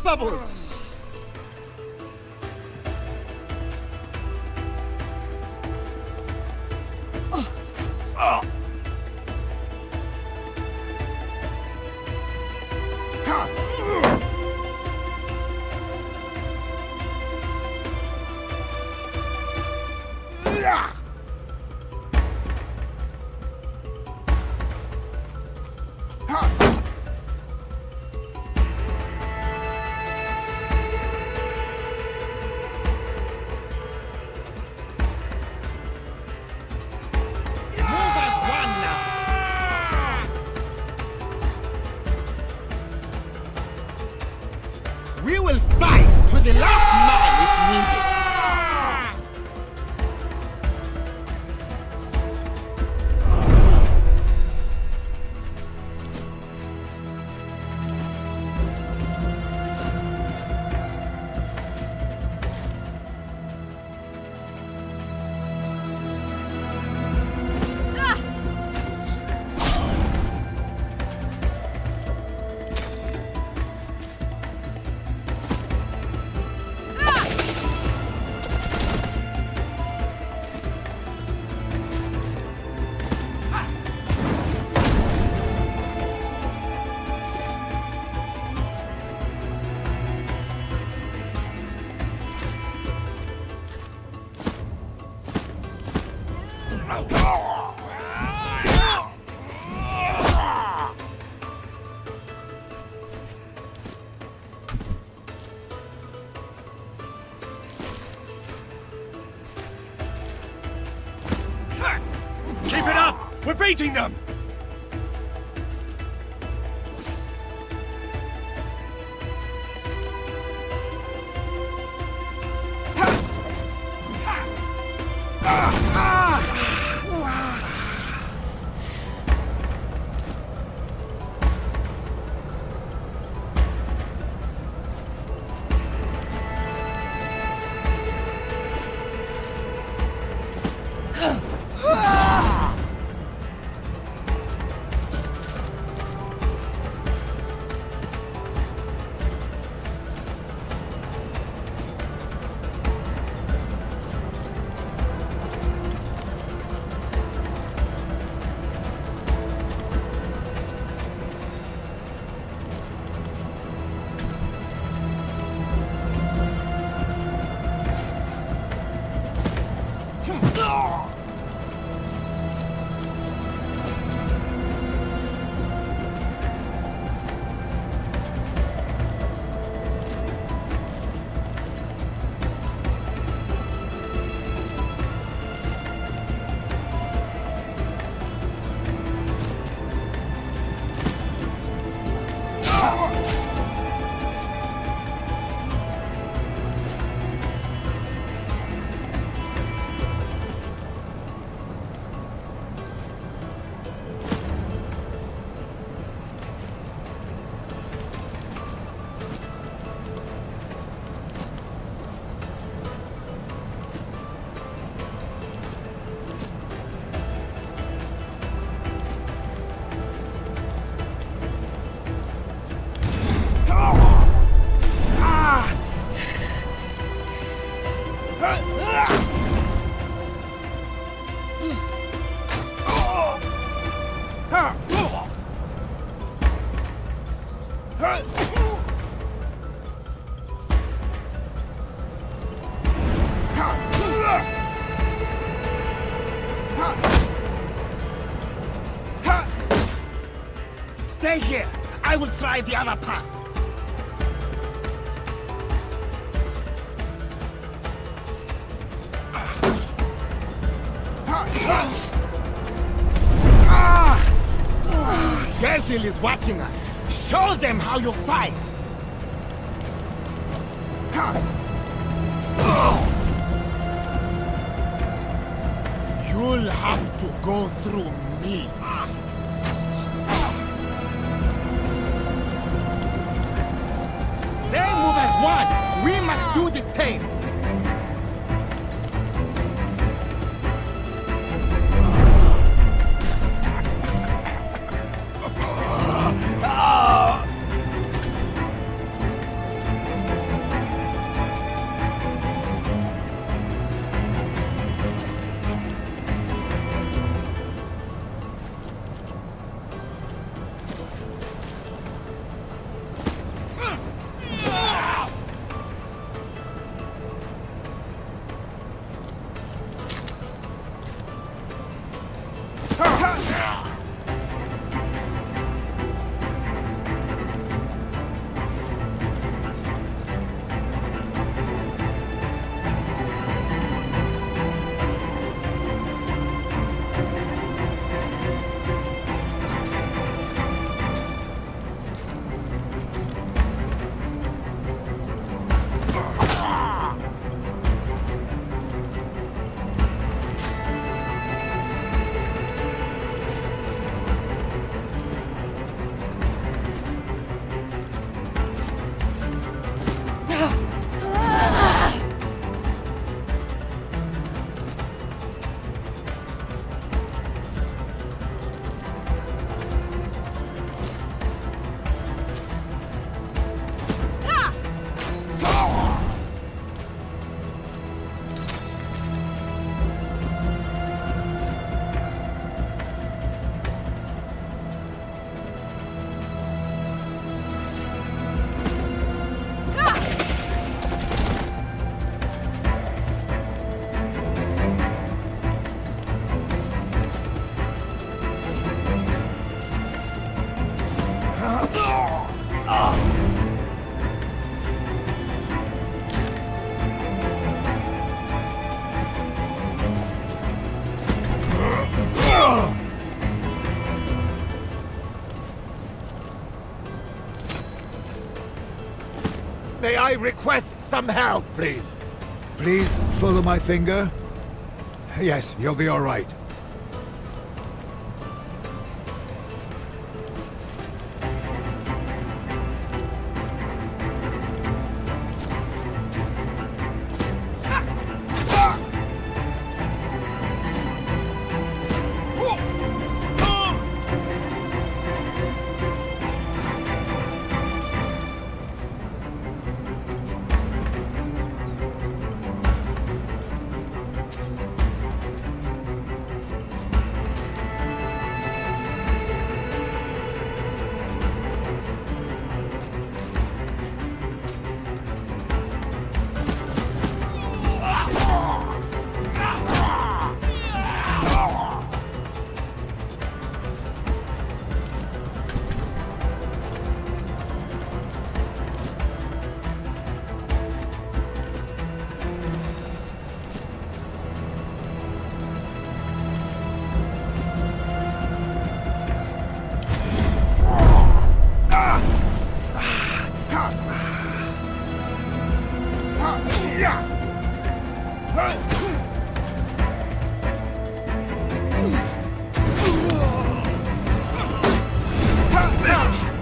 unstoppable! We will fight to the last man if needed. Keep it up! We're beating them! Stay here. I will try the other path. Basil is watching us. Show them how you fight. You'll have to go through me. They move as one. We must do the same. I request some help, please? Please follow my finger. Yes, you'll be all right.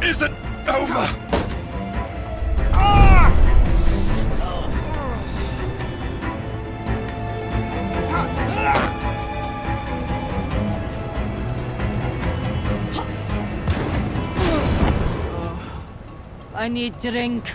Isn't over. I need drink.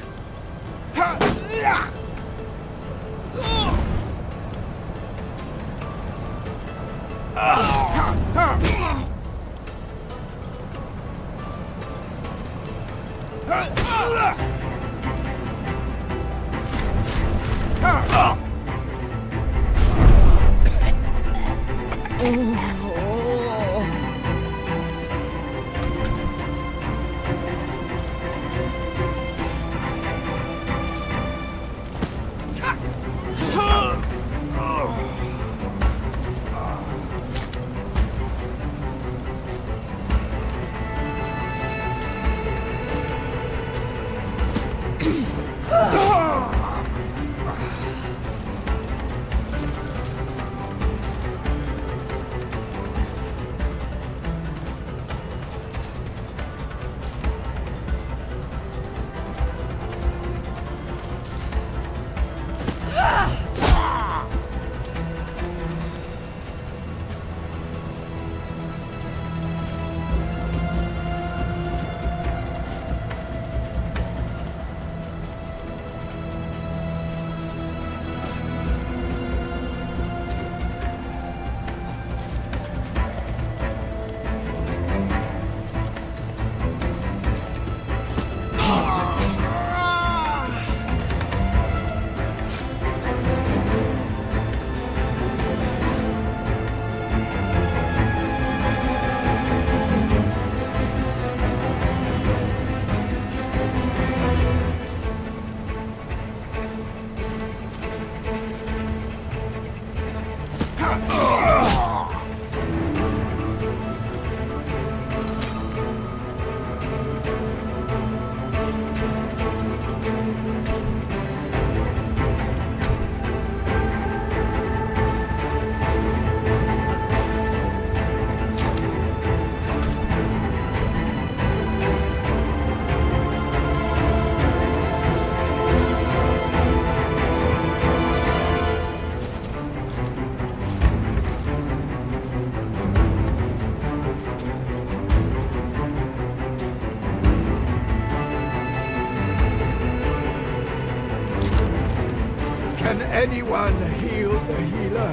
Can anyone heal the healer?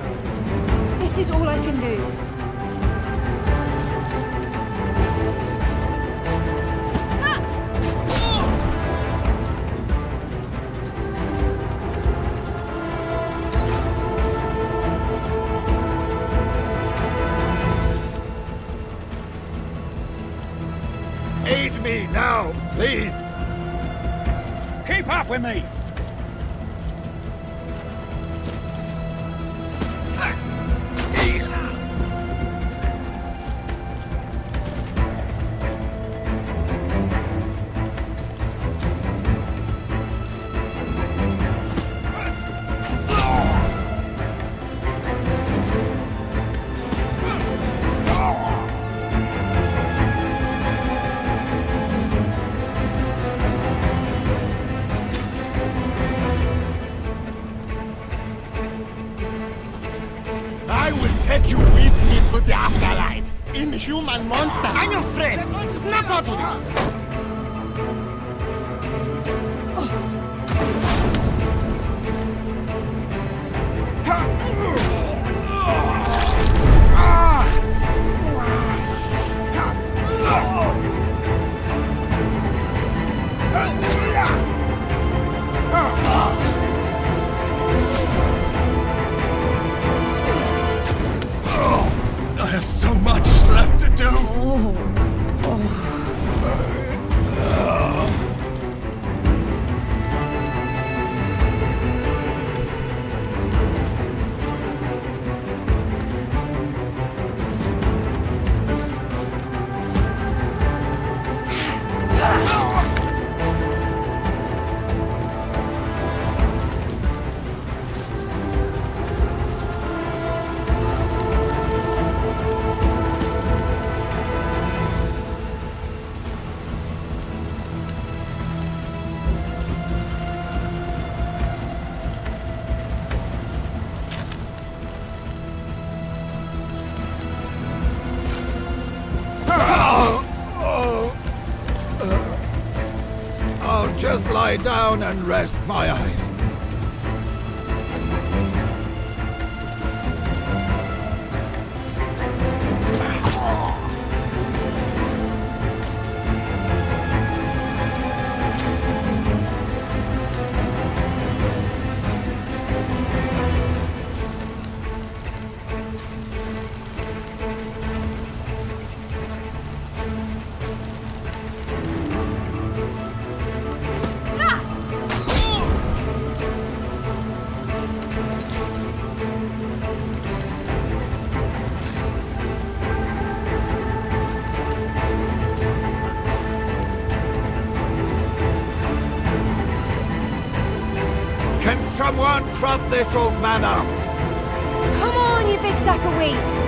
This is all I can do. Aid me now, please! Keep up with me. I will take you with me to the afterlife. Inhuman monster. I'm your friend. Snap out of it. I have so much left to do. I'll just lie down and rest my eyes. Can someone prop this old man up? Come on, you big sack of wheat!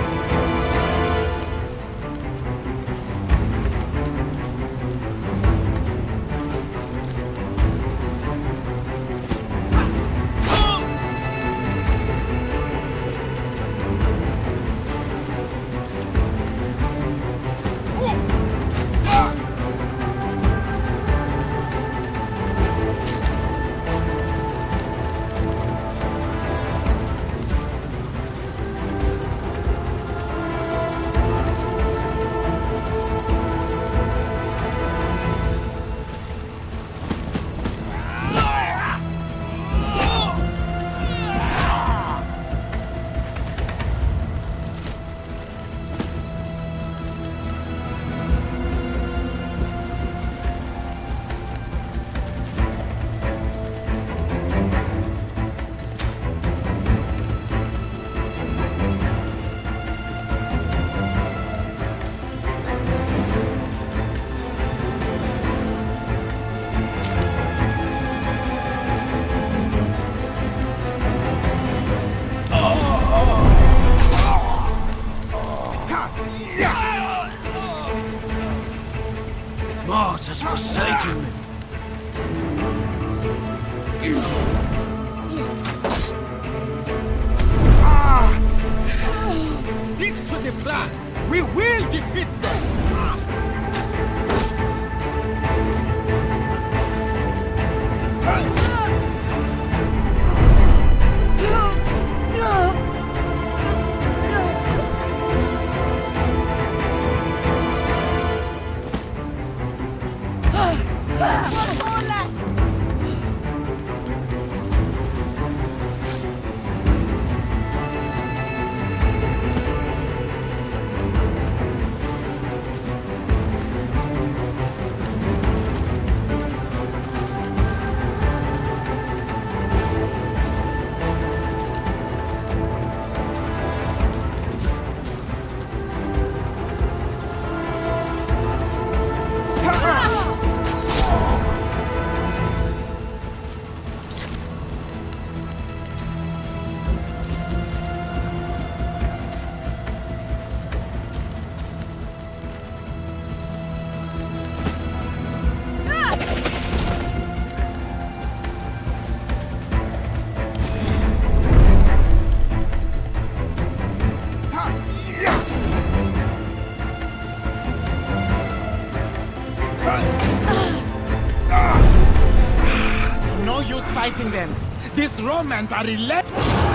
Mars has forsaken me. Stick to the plan. We will defeat them. killing them. These Romans are relentless.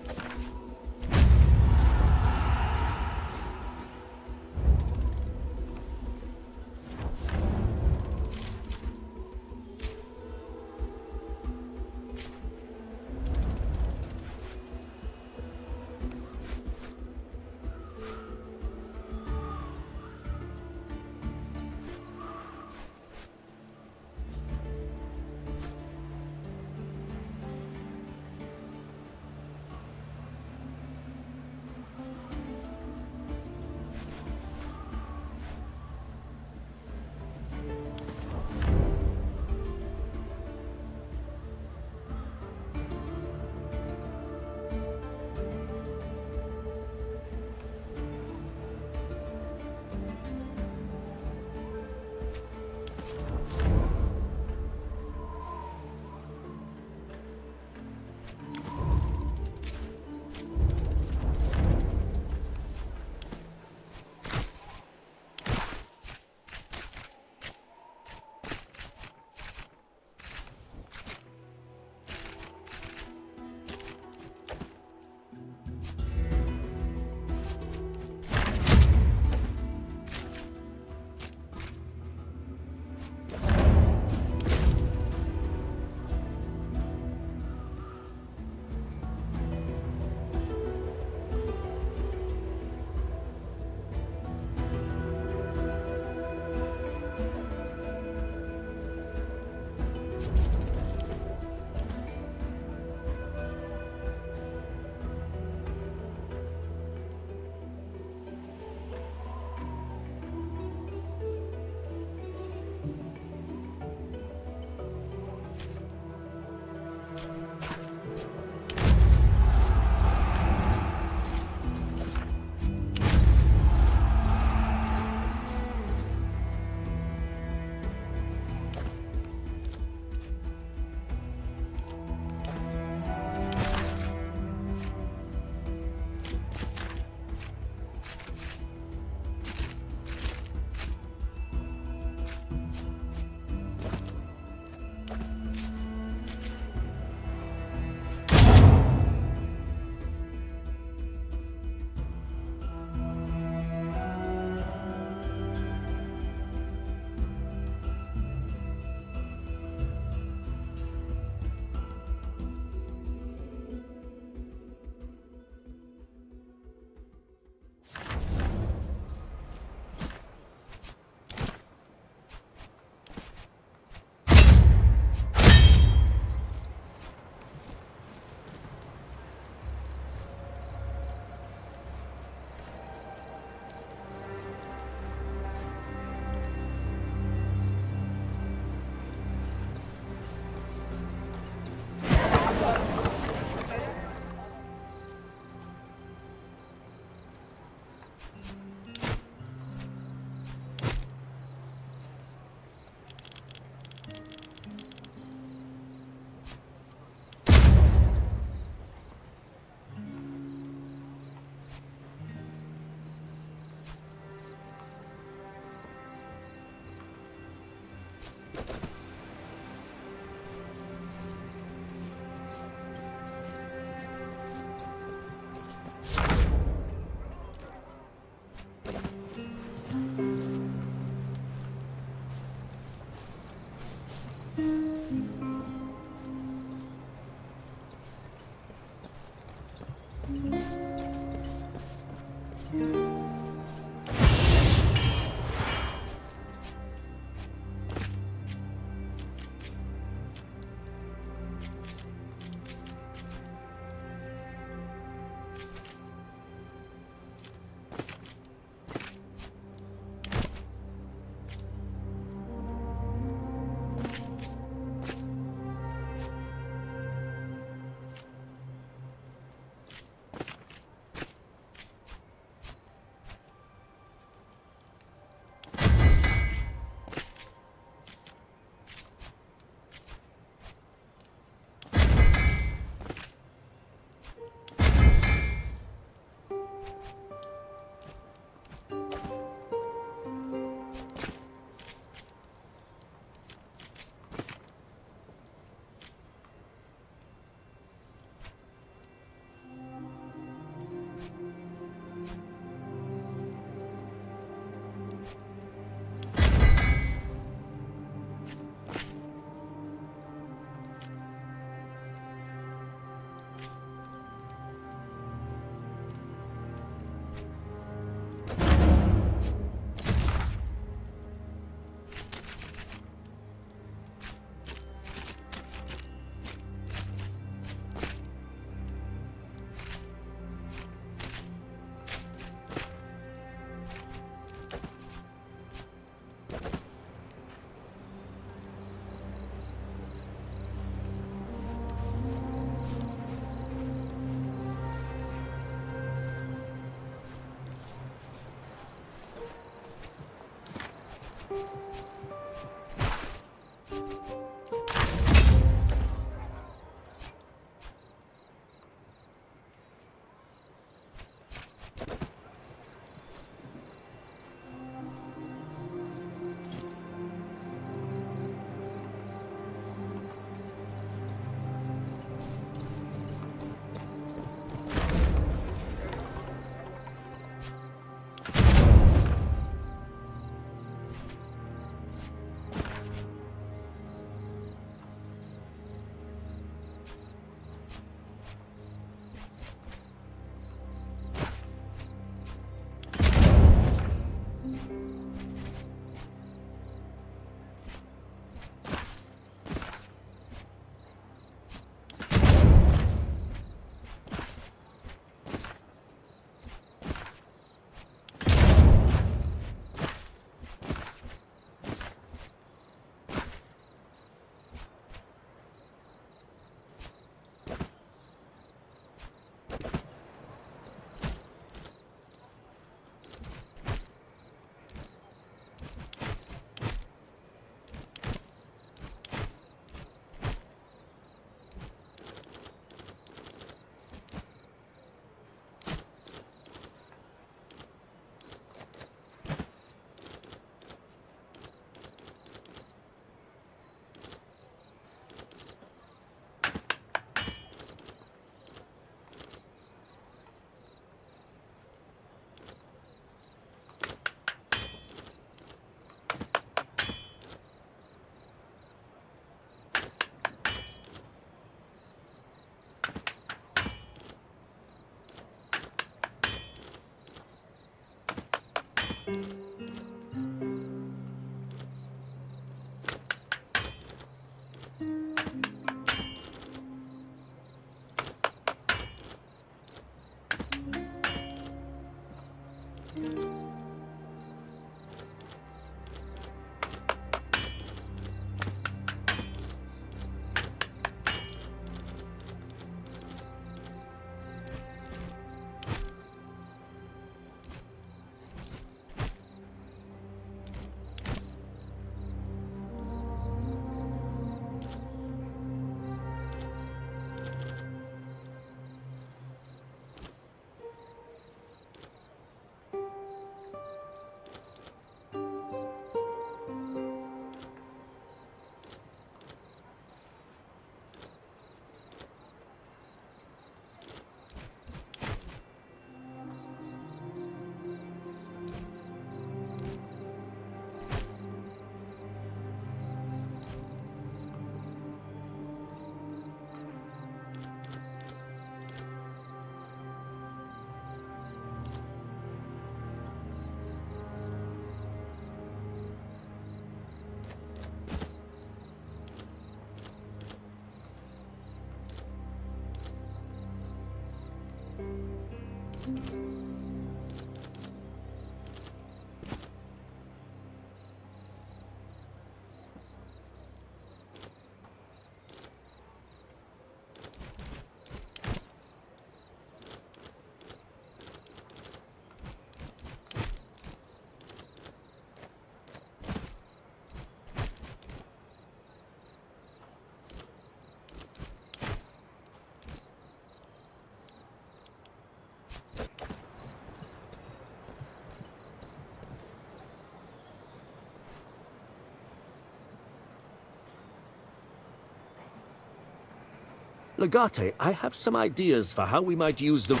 Legate, I have some ideas for how we might use the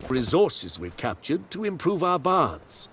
resources we've captured to improve our bards.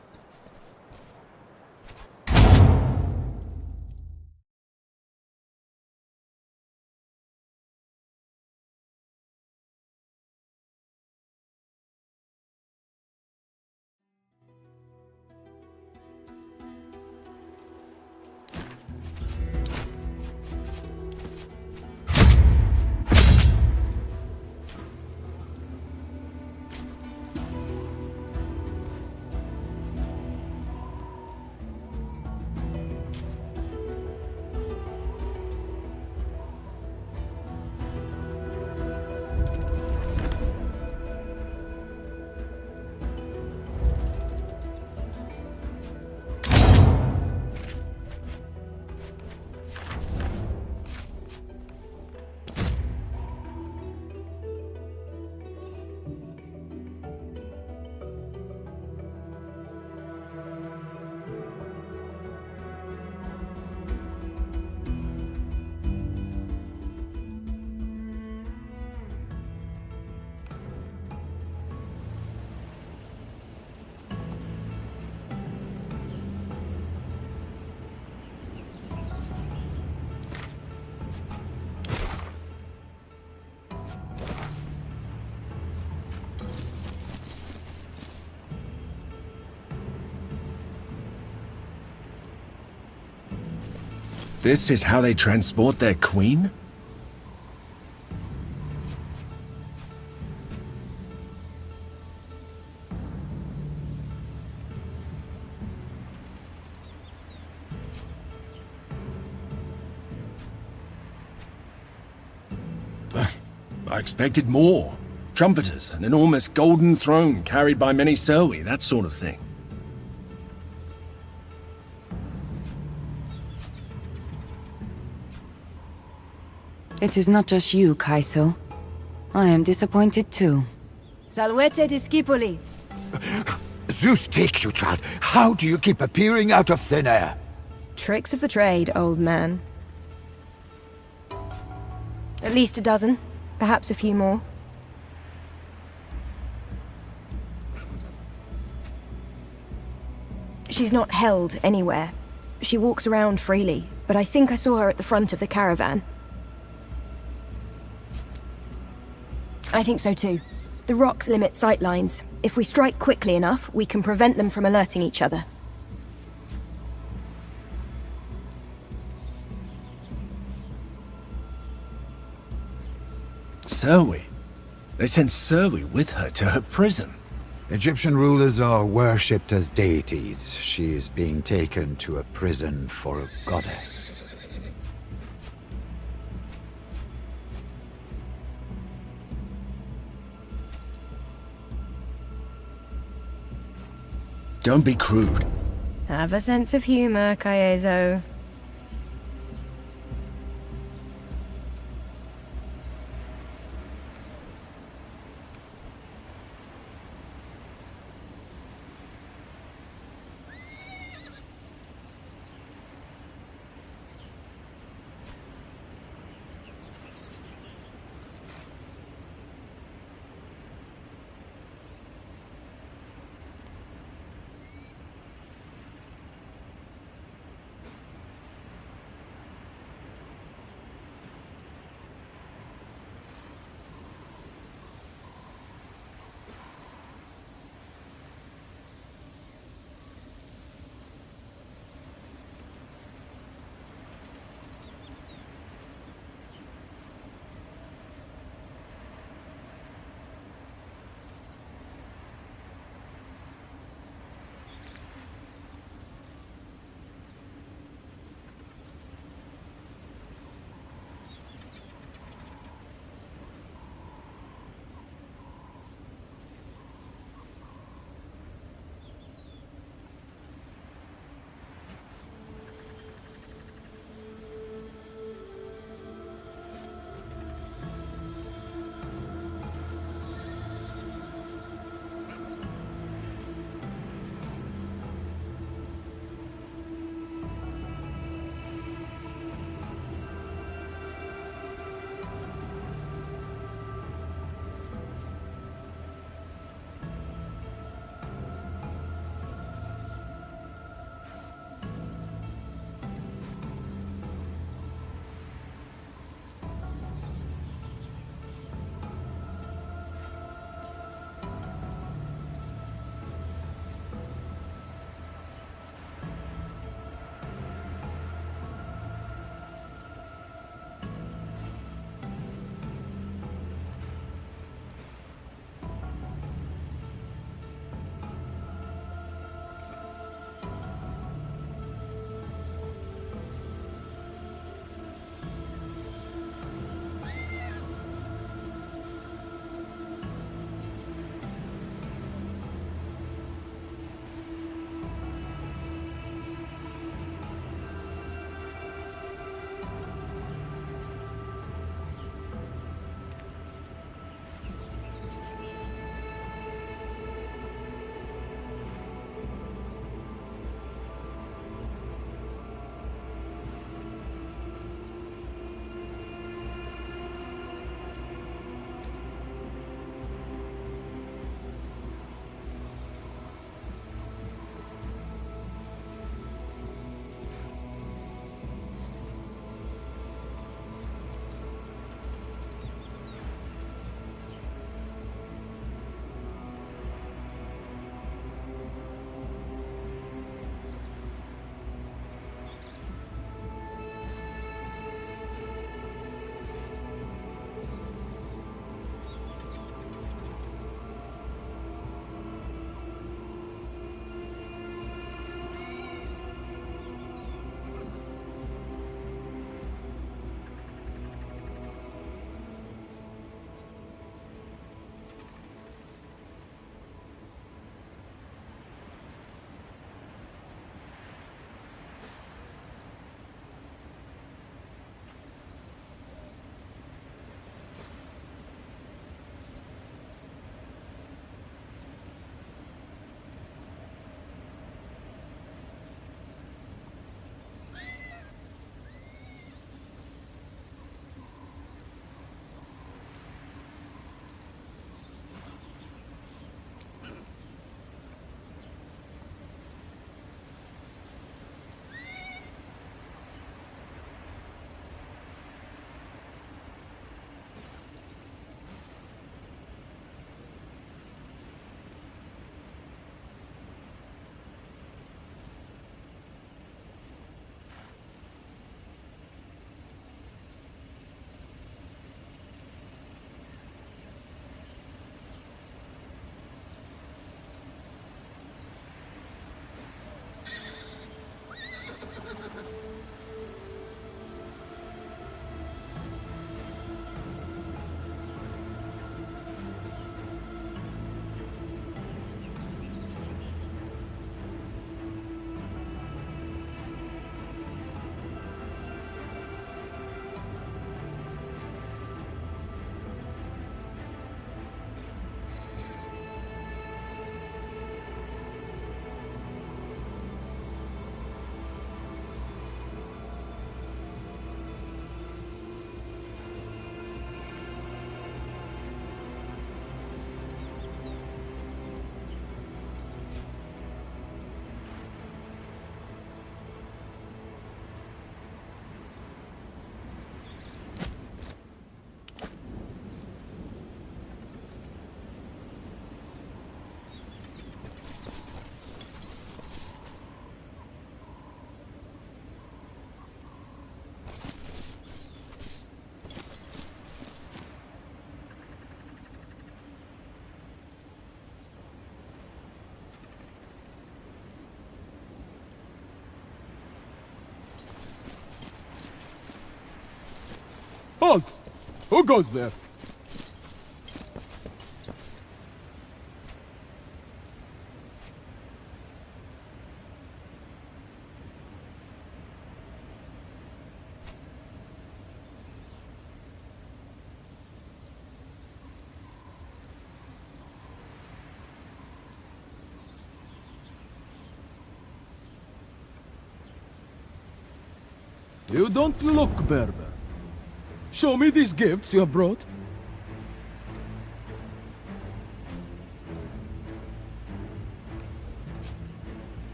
This is how they transport their queen? I expected more. Trumpeters, an enormous golden throne carried by many Selwi, that sort of thing. It is not just you, Kaiso. I am disappointed too. Salvete discipoli. Zeus takes you, child. How do you keep appearing out of thin air? Tricks of the trade, old man. At least a dozen, perhaps a few more. She's not held anywhere. She walks around freely, but I think I saw her at the front of the caravan. I think so too. The rocks limit sightlines. If we strike quickly enough, we can prevent them from alerting each other. Selwi? They sent Selwi with her to her prison. Egyptian rulers are worshipped as deities. She is being taken to a prison for a goddess. Don't be crude. Have a sense of humor, Kaezo. Halt! Who goes there? You don't look Berber. Show me these gifts you have brought.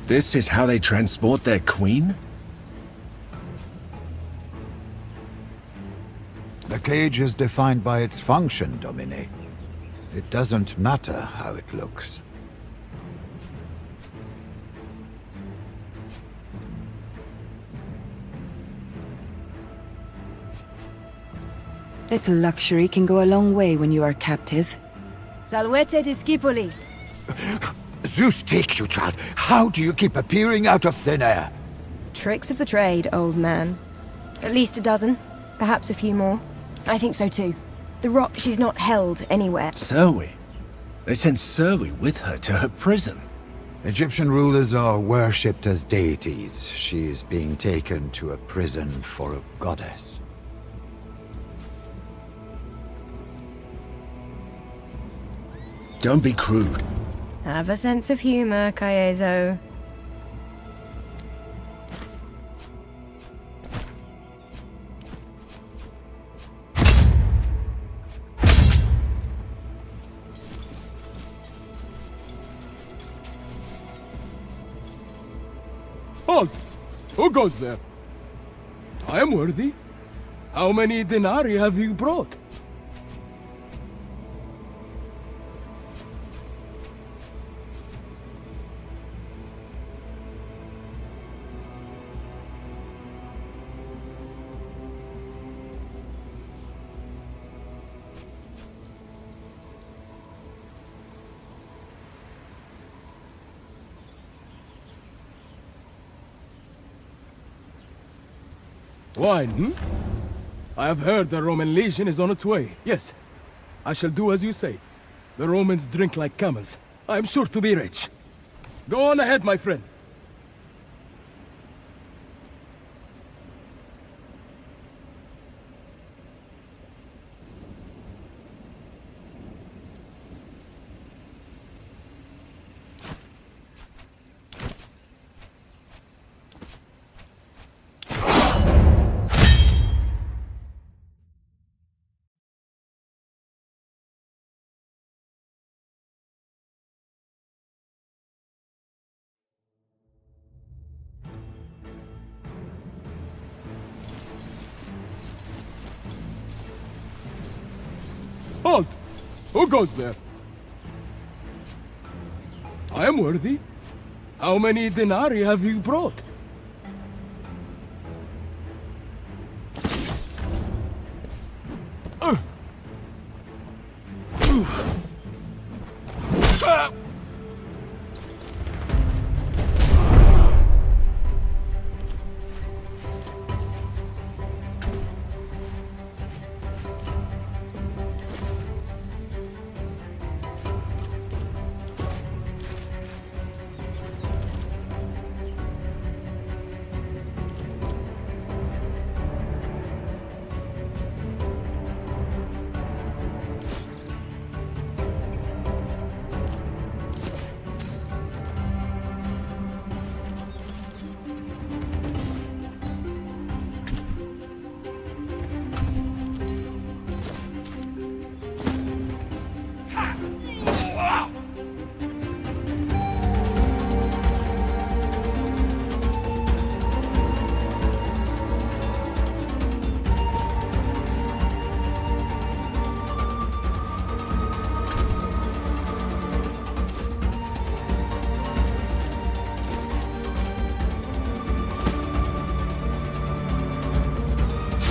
This is how they transport their queen? The cage is defined by its function, Domine. It doesn't matter how it looks. Little luxury can go a long way when you are captive. Salvete discipoli. Zeus take you, child. How do you keep appearing out of thin air? Tricks of the trade, old man. At least a dozen, perhaps a few more. I think so too. The rock, she's not held anywhere. Zoe? They sent Zoe with her to her prison. Egyptian rulers are worshipped as deities. She is being taken to a prison for a goddess. Don't be crude. Have a sense of humor, Kaezo. Halt! Who goes there? I am worthy. How many denarii have you brought? Wine, hmm? I have heard the Roman legion is on its way. Yes, I shall do as you say. The Romans drink like camels. I am sure to be rich. Go on ahead, my friend. Halt! Who goes there? I am worthy. How many denarii have you brought?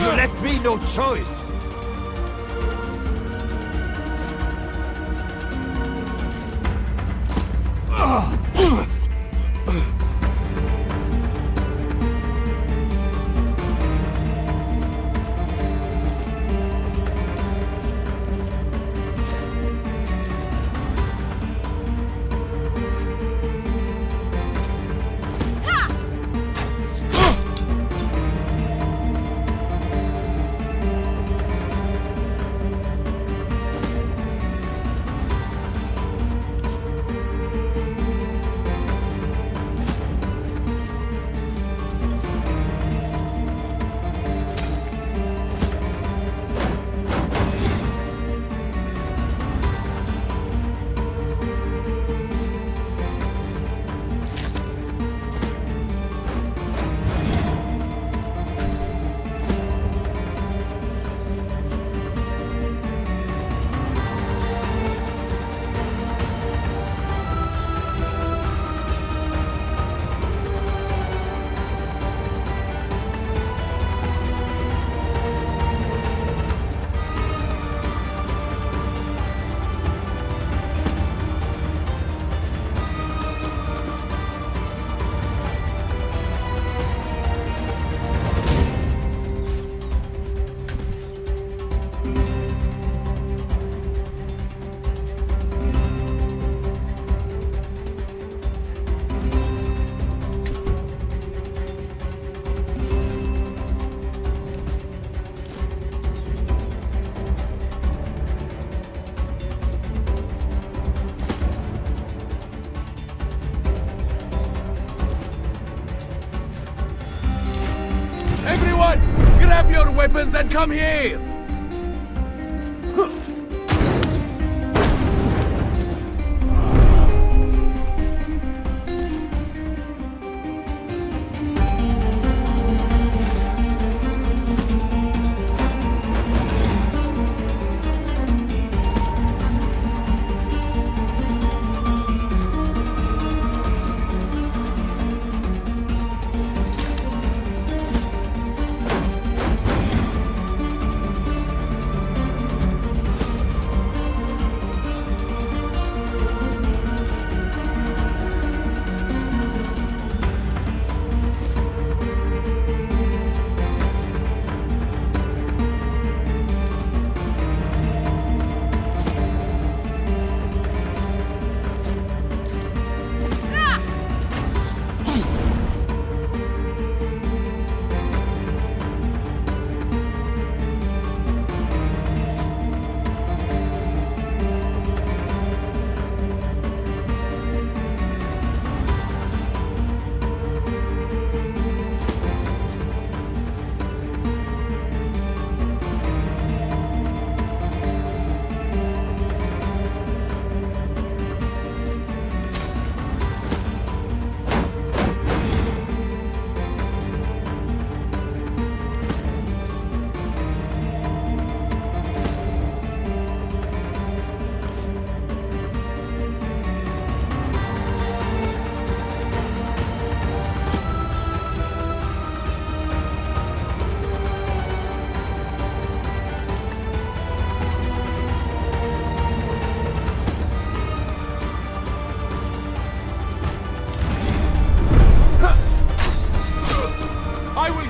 You left me no choice. Everyone, grab your weapons and come here!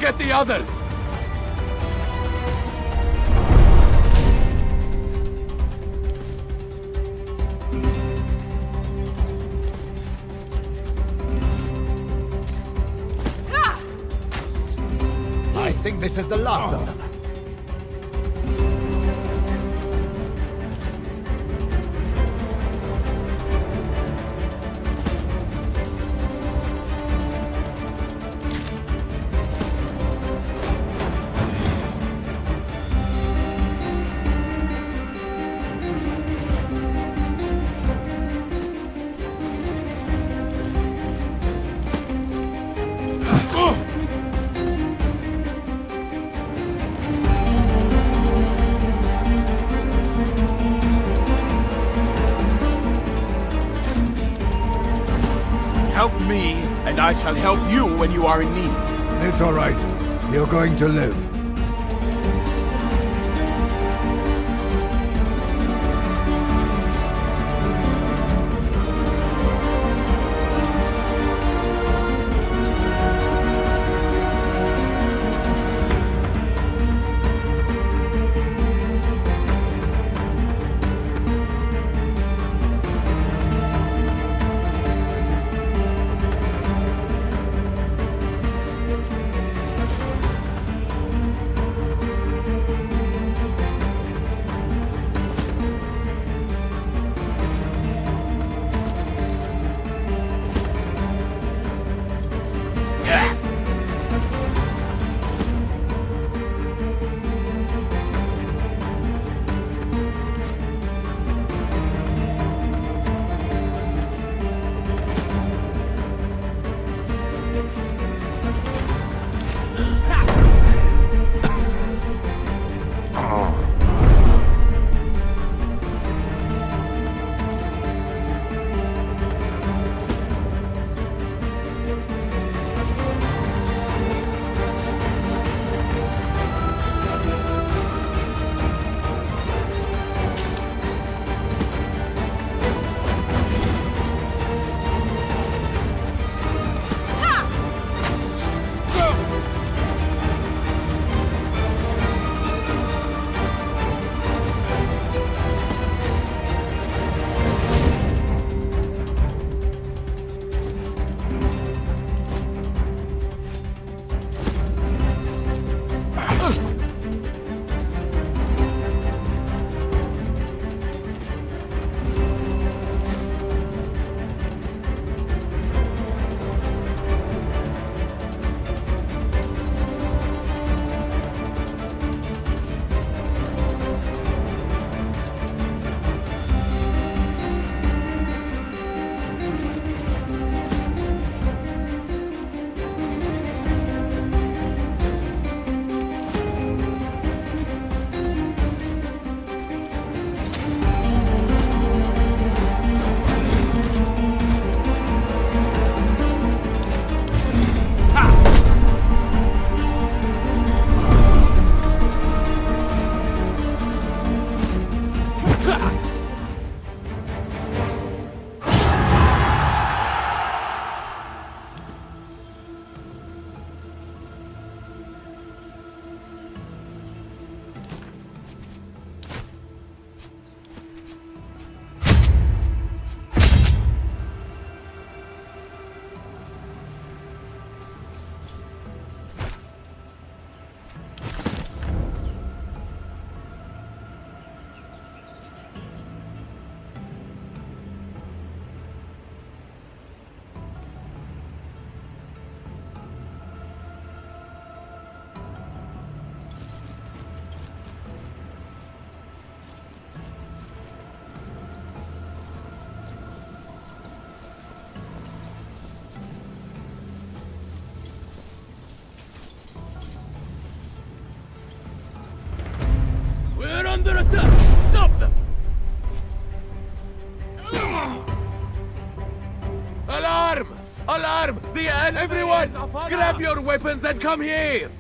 Get the others! I think this is the last of them. Help me, and I shall help you when you are in need. It's all right. You're going to live. under attack! Stop them! Alarm! Alarm! The end! Everyone! Grab your weapons and come here!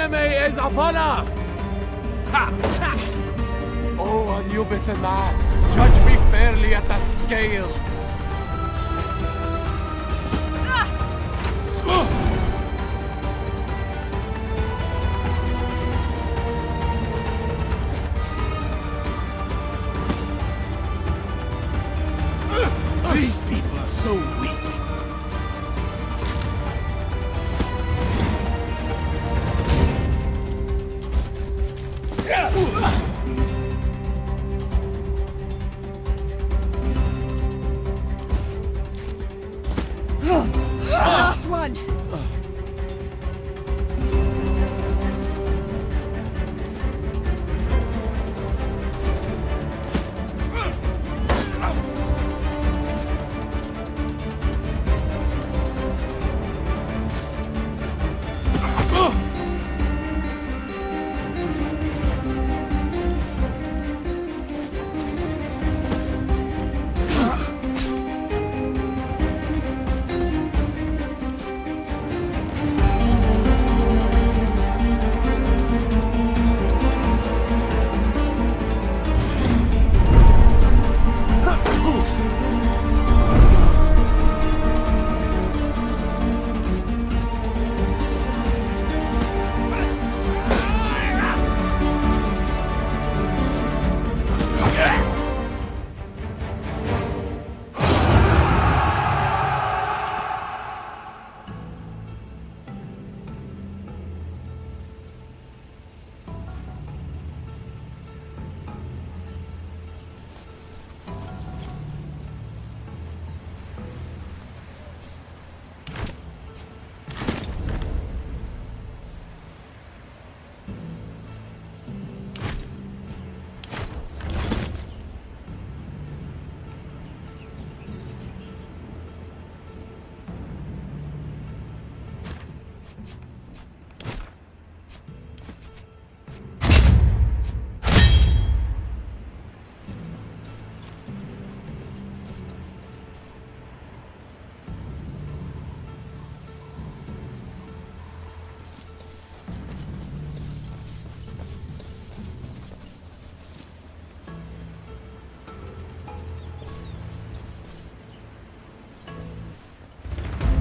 enemy is upon us! Oh, Anubis and that, judge me fairly at the scale. These people are so weak. Last one!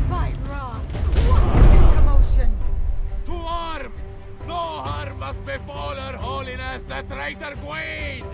By Ra! What is this commotion? To arms! No harm must befall her holiness, the traitor queen!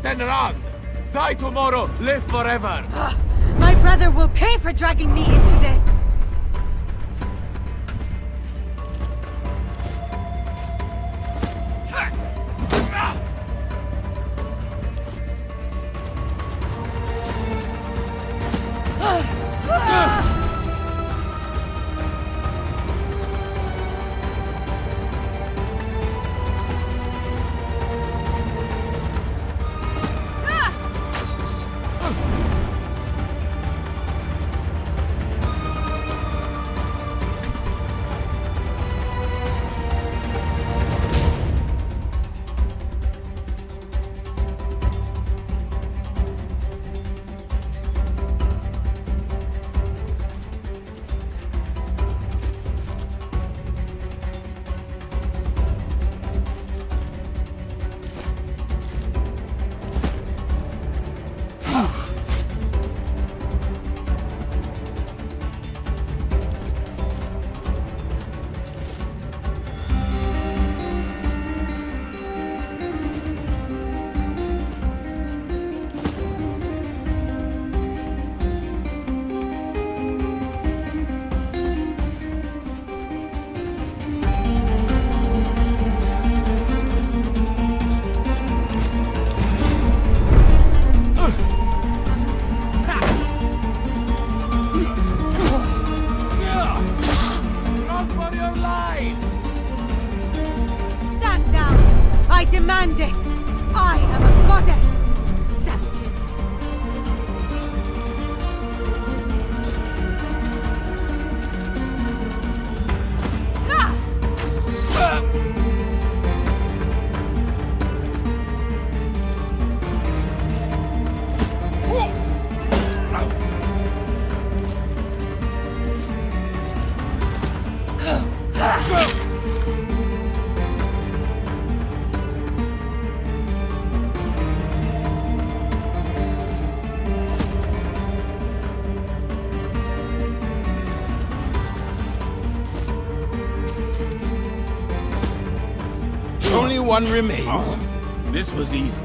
And run! Die tomorrow, live forever! My brother will pay for dragging me into this! one remains. This was easy.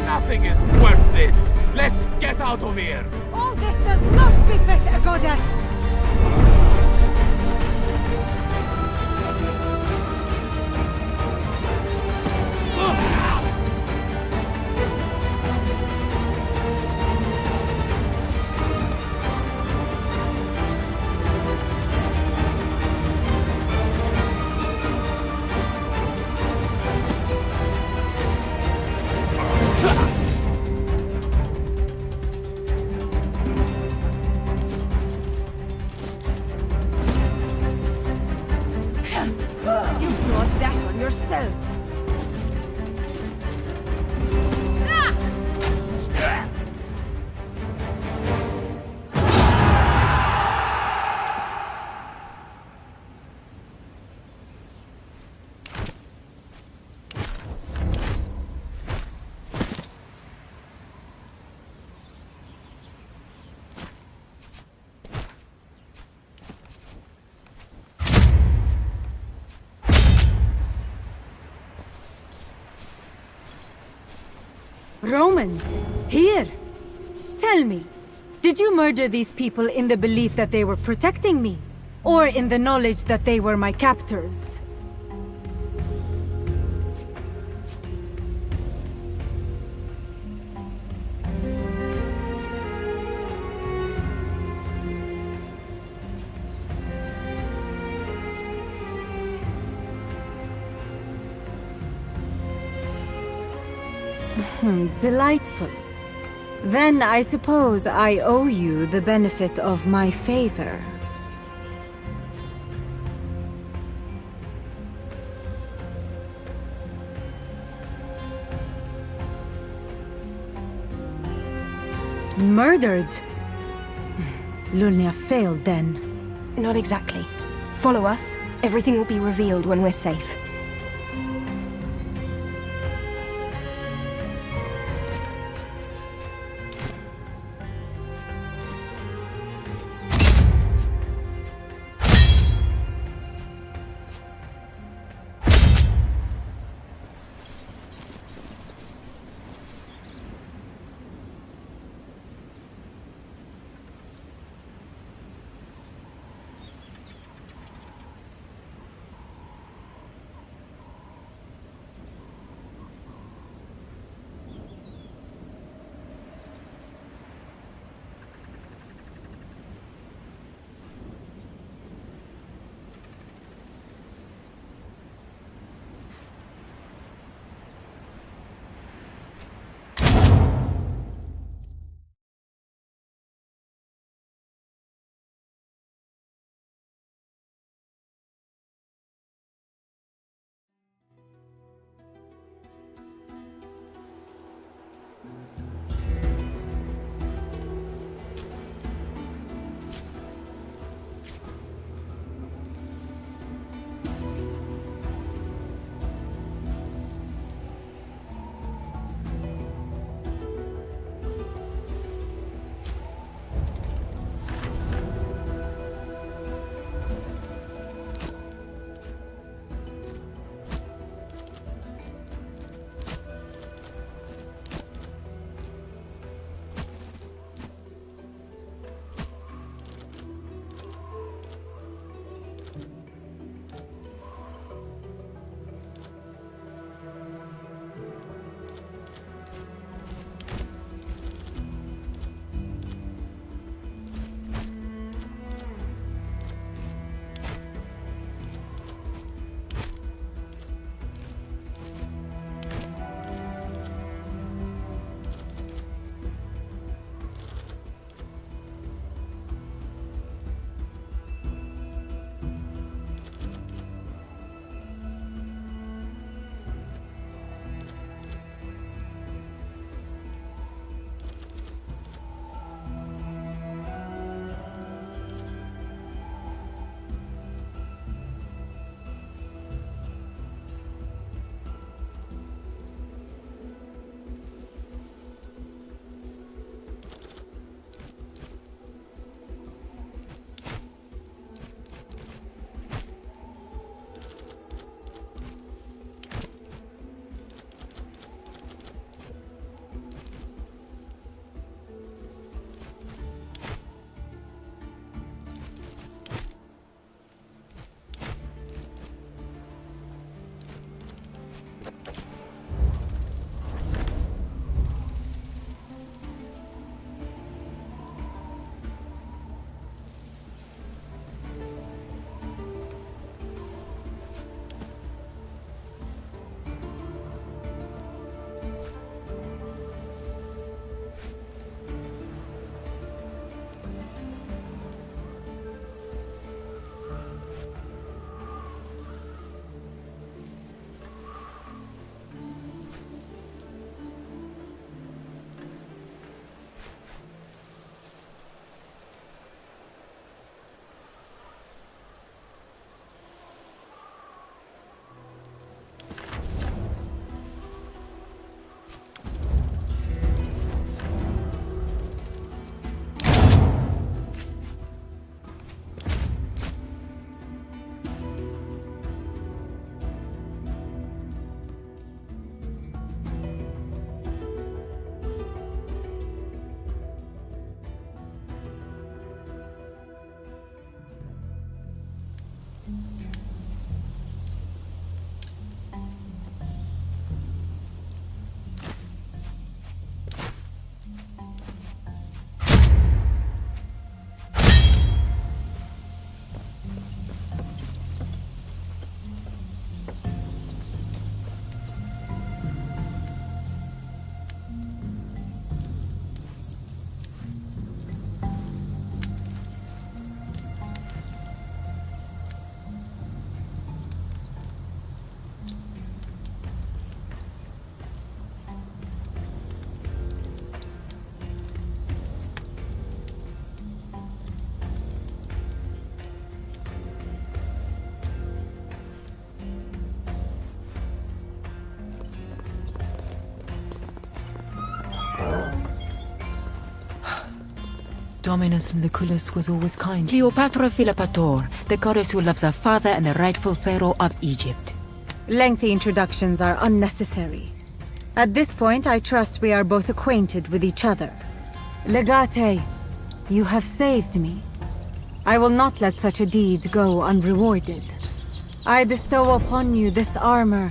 Nothing is worth this. Let's get out of here. All this does not befit a goddess! You brought that on yourself. Romans? Here? Tell me, did you murder these people in the belief that they were protecting me? Or in the knowledge that they were my captors? Delightful. Then I suppose I owe you the benefit of my favor. Murdered? Lunia failed then. Not exactly. Follow us. Everything will be revealed when we're safe. Dominus Lucullus was always kind. Cleopatra Philopator, the goddess who loves her father and the rightful pharaoh of Egypt. Lengthy introductions are unnecessary. At this point, I trust we are both acquainted with each other. Legate, you have saved me. I will not let such a deed go unrewarded. I bestow upon you this armor,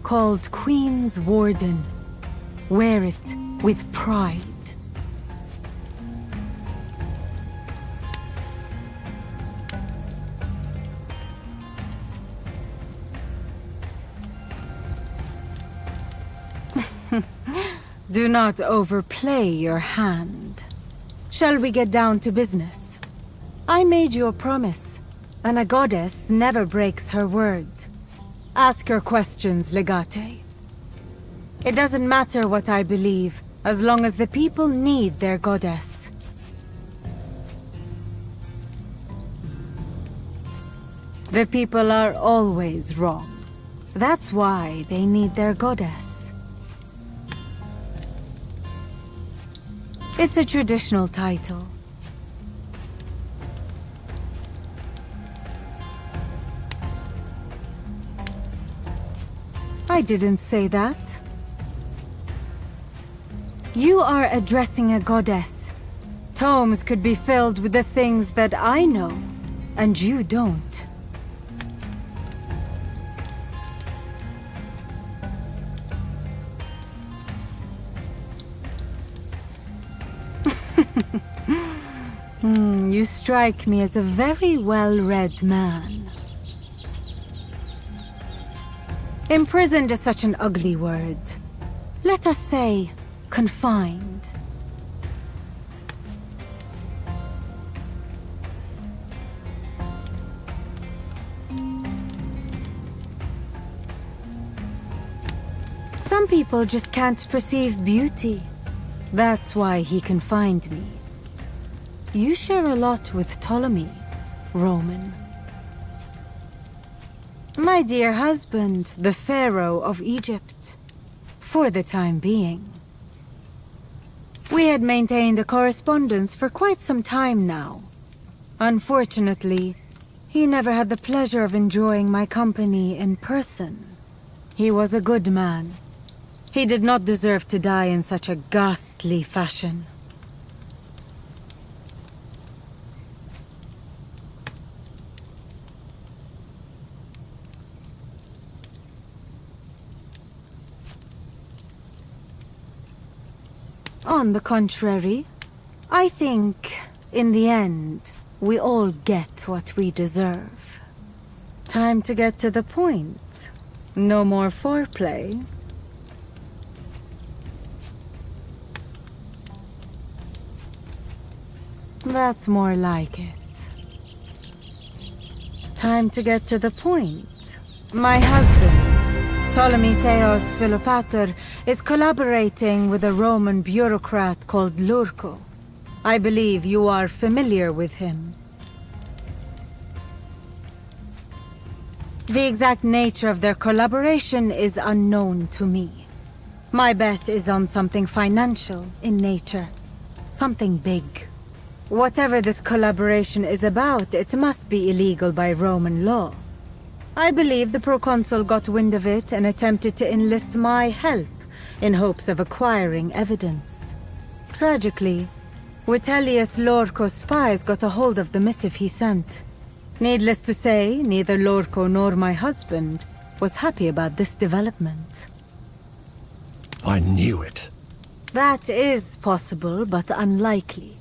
called Queen's Warden. Wear it with pride. Do not overplay your hand. Shall we get down to business? I made you a promise, and a goddess never breaks her word. Ask your questions, Legate. It doesn't matter what I believe, as long as the people need their goddess. The people are always wrong. That's why they need their goddess. It's a traditional title. I didn't say that. You are addressing a goddess. Tomes could be filled with the things that I know, and you don't. You strike me as a very well-read man. Imprisoned is such an ugly word. Let us say, confined. Some people just can't perceive beauty. That's why he confined me. You share a lot with Ptolemy, Roman. My dear husband, the Pharaoh of Egypt. For the time being. We had maintained a correspondence for quite some time now. Unfortunately, he never had the pleasure of enjoying my company in person. He was a good man. He did not deserve to die in such a ghastly fashion. On the contrary, I think, in the end, we all get what we deserve. Time to get to the point. No more foreplay. That's more like it. Time to get to the point. My husband, Ptolemy Theos Philopator, is collaborating with a Roman bureaucrat called Lurco. I believe you are familiar with him. The exact nature of their collaboration is unknown to me. My bet is on something financial in nature. Something big. Whatever this collaboration is about, it must be illegal by Roman law. I believe the proconsul got wind of it and attempted to enlist my help in hopes of acquiring evidence. Tragically, Vitellius Lorco's spies got a hold of the missive he sent. Needless to say, neither Lorco nor my husband was happy about this development. I knew it. That is possible, but unlikely.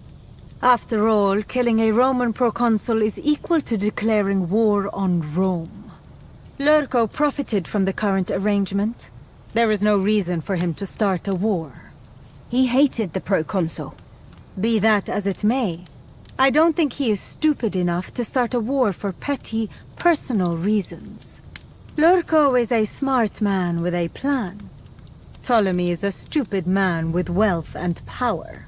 After all, killing a Roman proconsul is equal to declaring war on Rome. Lurco profited from the current arrangement. There is no reason for him to start a war. He hated the proconsul. Be that as it may, I don't think he is stupid enough to start a war for petty, personal reasons. Lurco is a smart man with a plan. Ptolemy is a stupid man with wealth and power.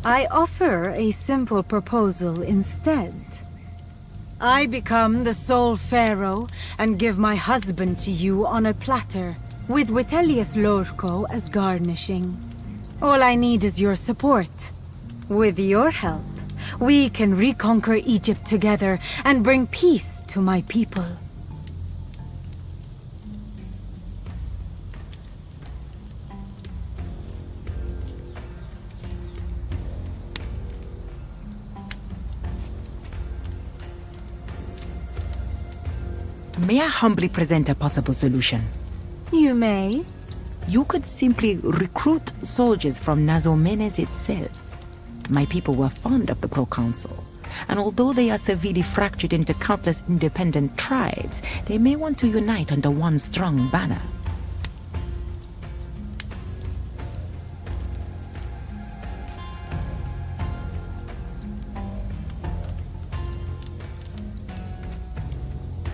I offer a simple proposal instead. I become the sole pharaoh and give my husband to you on a platter, with Vitellius Lorco as garnishing. All I need is your support. With your help, we can reconquer Egypt together and bring peace to my people. May I humbly present a possible solution? You may. You could simply recruit soldiers from Nazomenes itself. My people were fond of the proconsul, and although they are severely fractured into countless independent tribes, they may want to unite under one strong banner.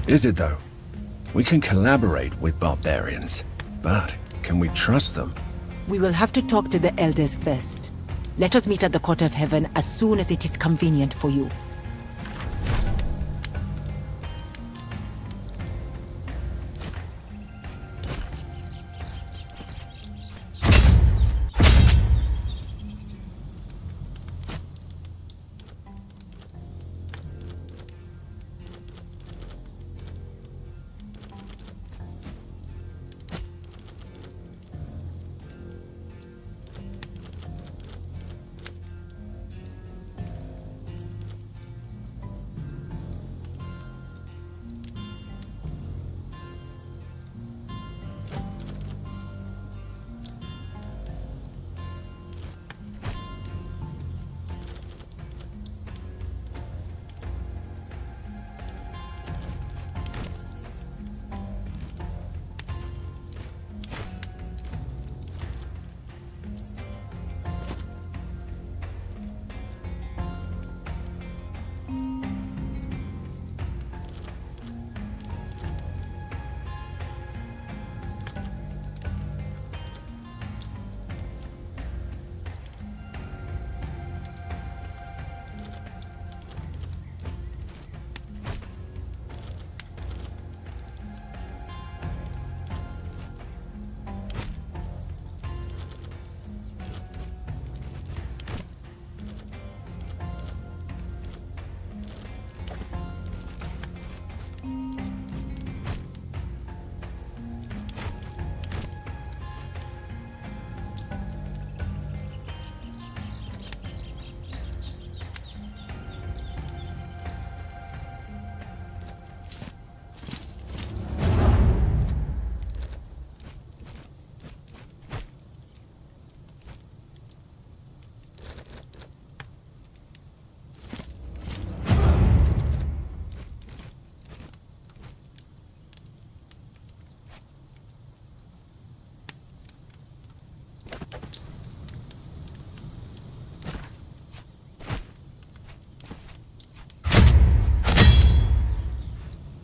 Is it though? We can collaborate with barbarians, but can we trust them? We will have to talk to the elders first. Let us meet at the Court of Heaven as soon as it is convenient for you.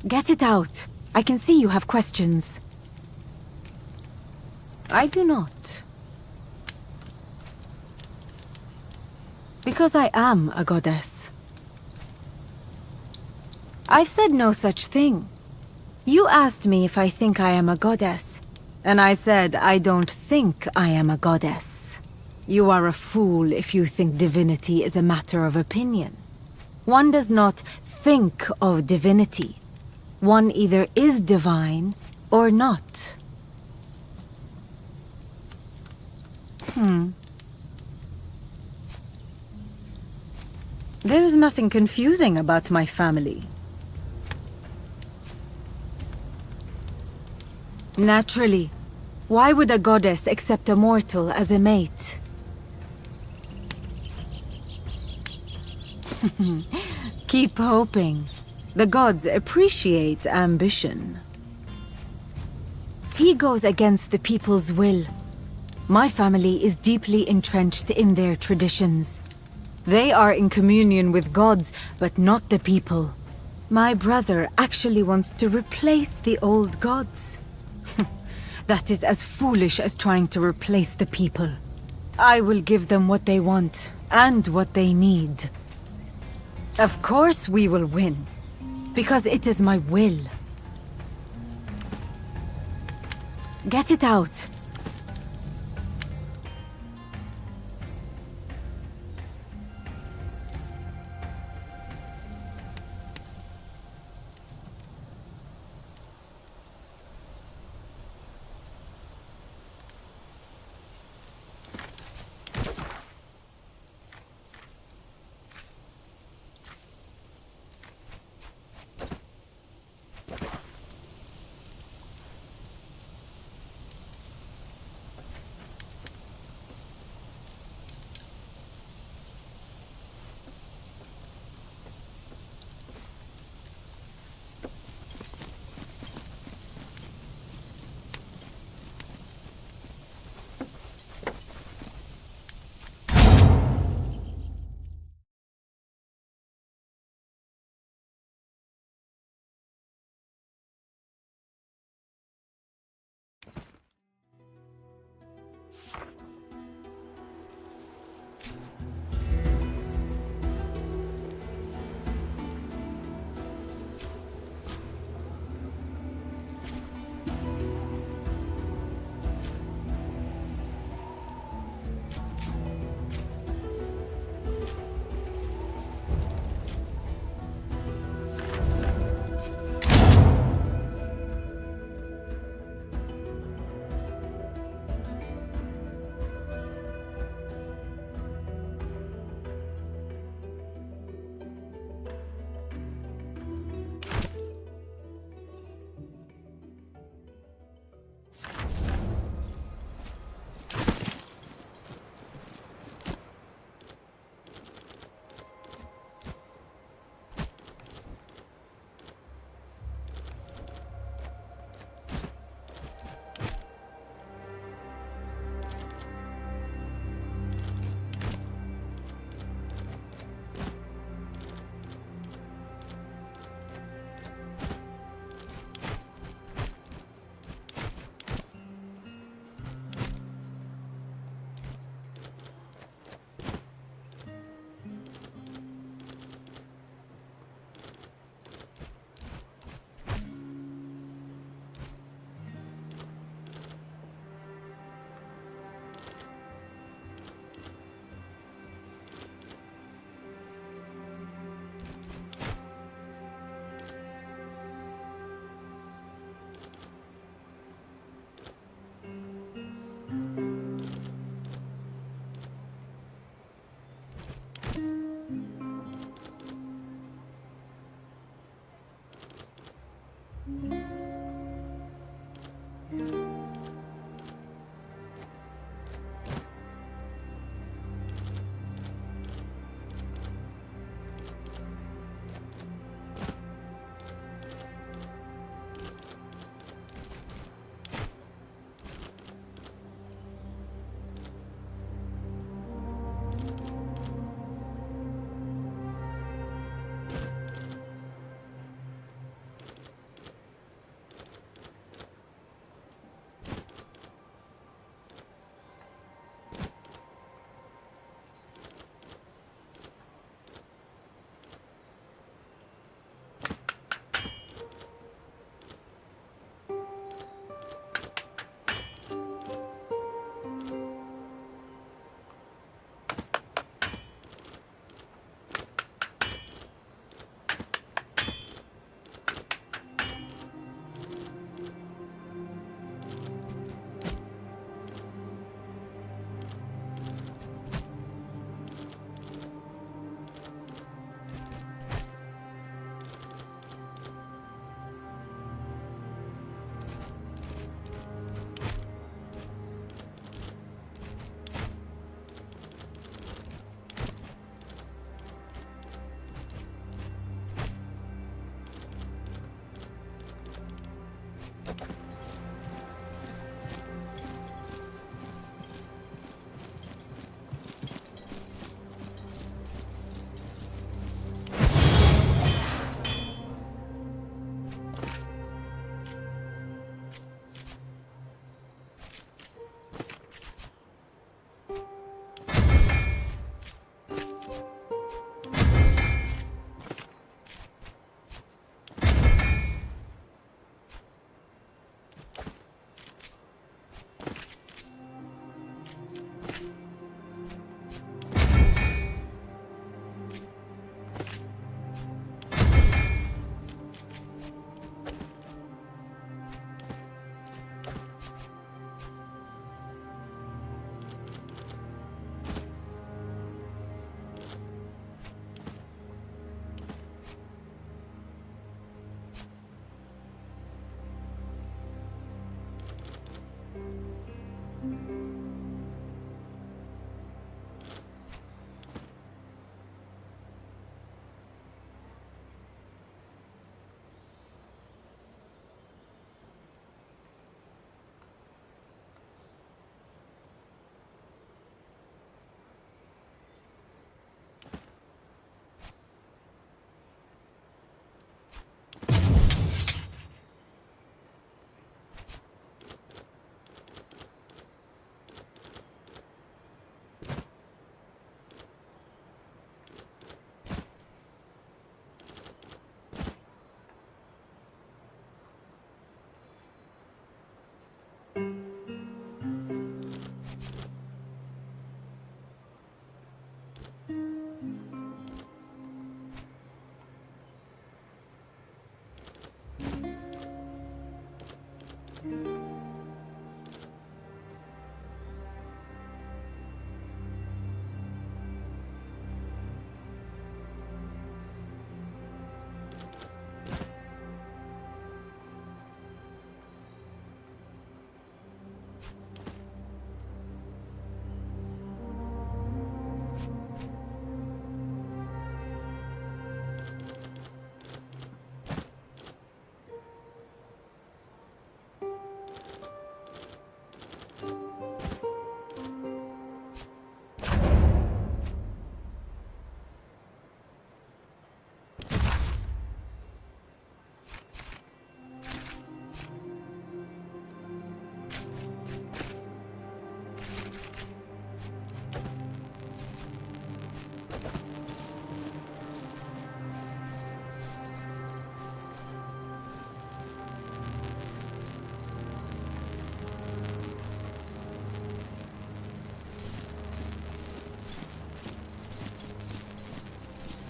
Get it out. I can see you have questions. I do not. Because I am a goddess. I've said no such thing. You asked me if I think I am a goddess, and I said I don't think I am a goddess. You are a fool if you think divinity is a matter of opinion. One does not think of divinity. One either is divine or not. There is nothing confusing about my family. Naturally. Why would a goddess accept a mortal as a mate? Keep hoping. The gods appreciate ambition. He goes against the people's will. My family is deeply entrenched in their traditions. They are in communion with gods, but not the people. My brother actually wants to replace the old gods. That is as foolish as trying to replace the people. I will give them what they want, and what they need. Of course we will win. Because it is my will. Get it out.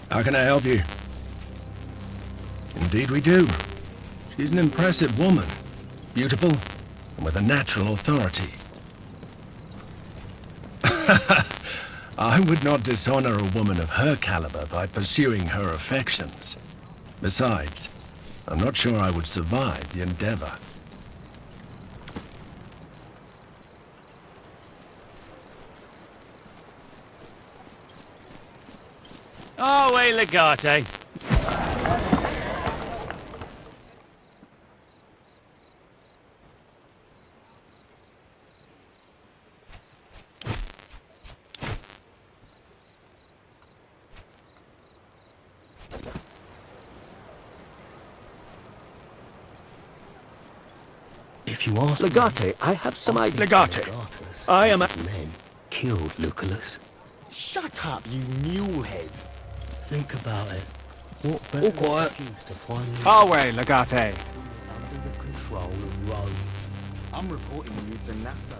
How can I help you? Indeed we do. She's an impressive woman. Beautiful, and with a natural authority. I would not dishonor a woman of her caliber by pursuing her affections. Besides, I'm not sure I would survive the endeavor. Oh, hey, Legate. If you ask Legate, I have some idea. Legate, I am a... Men killed Lucullus. Shut up, you mulehead. Think about it. What better quiet. excuse to finally Away, Legate. under the control of Rome? I'm reporting you to Nassau.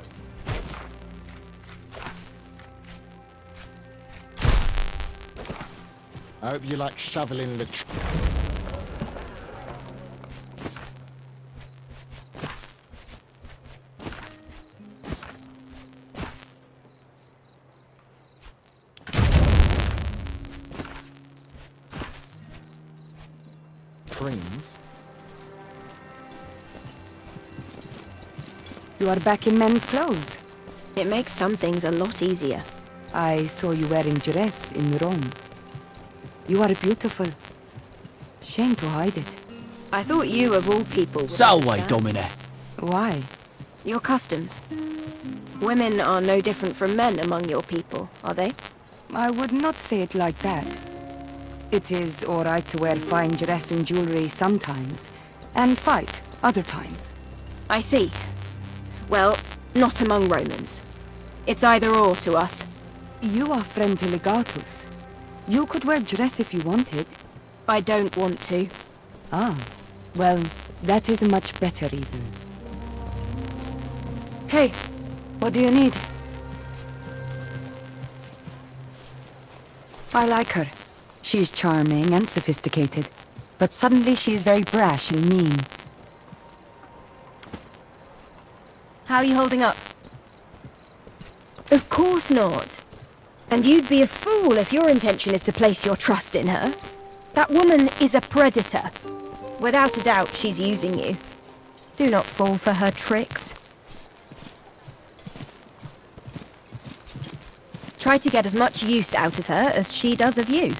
I hope you like shoveling the... Trains. You are back in men's clothes. It makes some things a lot easier. I saw you wearing dress in Rome. You are beautiful. Shame to hide it. I thought you, of all people, would Salve, understand. Domine. Why? Your customs. Women are no different from men among your people, are they? I would not say it like that. It is all right to wear fine dress and jewelry sometimes, and fight other times. I see. Well, not among Romans. It's either or to us. You are friend to Legatus. You could wear dress if you wanted. I don't want to. Ah, well, that is a much better reason. Hey, what do you need? I like her. She's charming and sophisticated, but suddenly she is very brash and mean. How are you holding up? Of course not. And you'd be a fool if your intention is to place your trust in her. That woman is a predator. Without a doubt, she's using you. Do not fall for her tricks. Try to get as much use out of her as she does of you.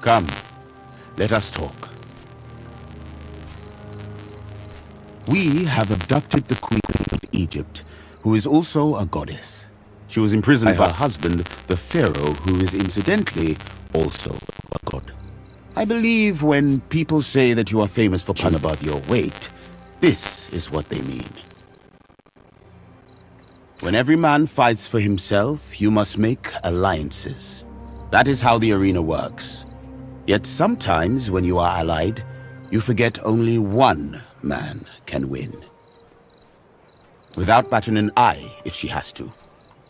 Come, let us talk. We have abducted the Queen of Egypt, who is also a goddess. She was imprisoned by her husband, the Pharaoh, who is incidentally also a god. I believe when people say that you are famous for punching above your weight, this is what they mean. When every man fights for himself, you must make alliances. That is how the arena works. Yet sometimes, when you are allied, you forget only one man can win. Without batting an eye, if she has to.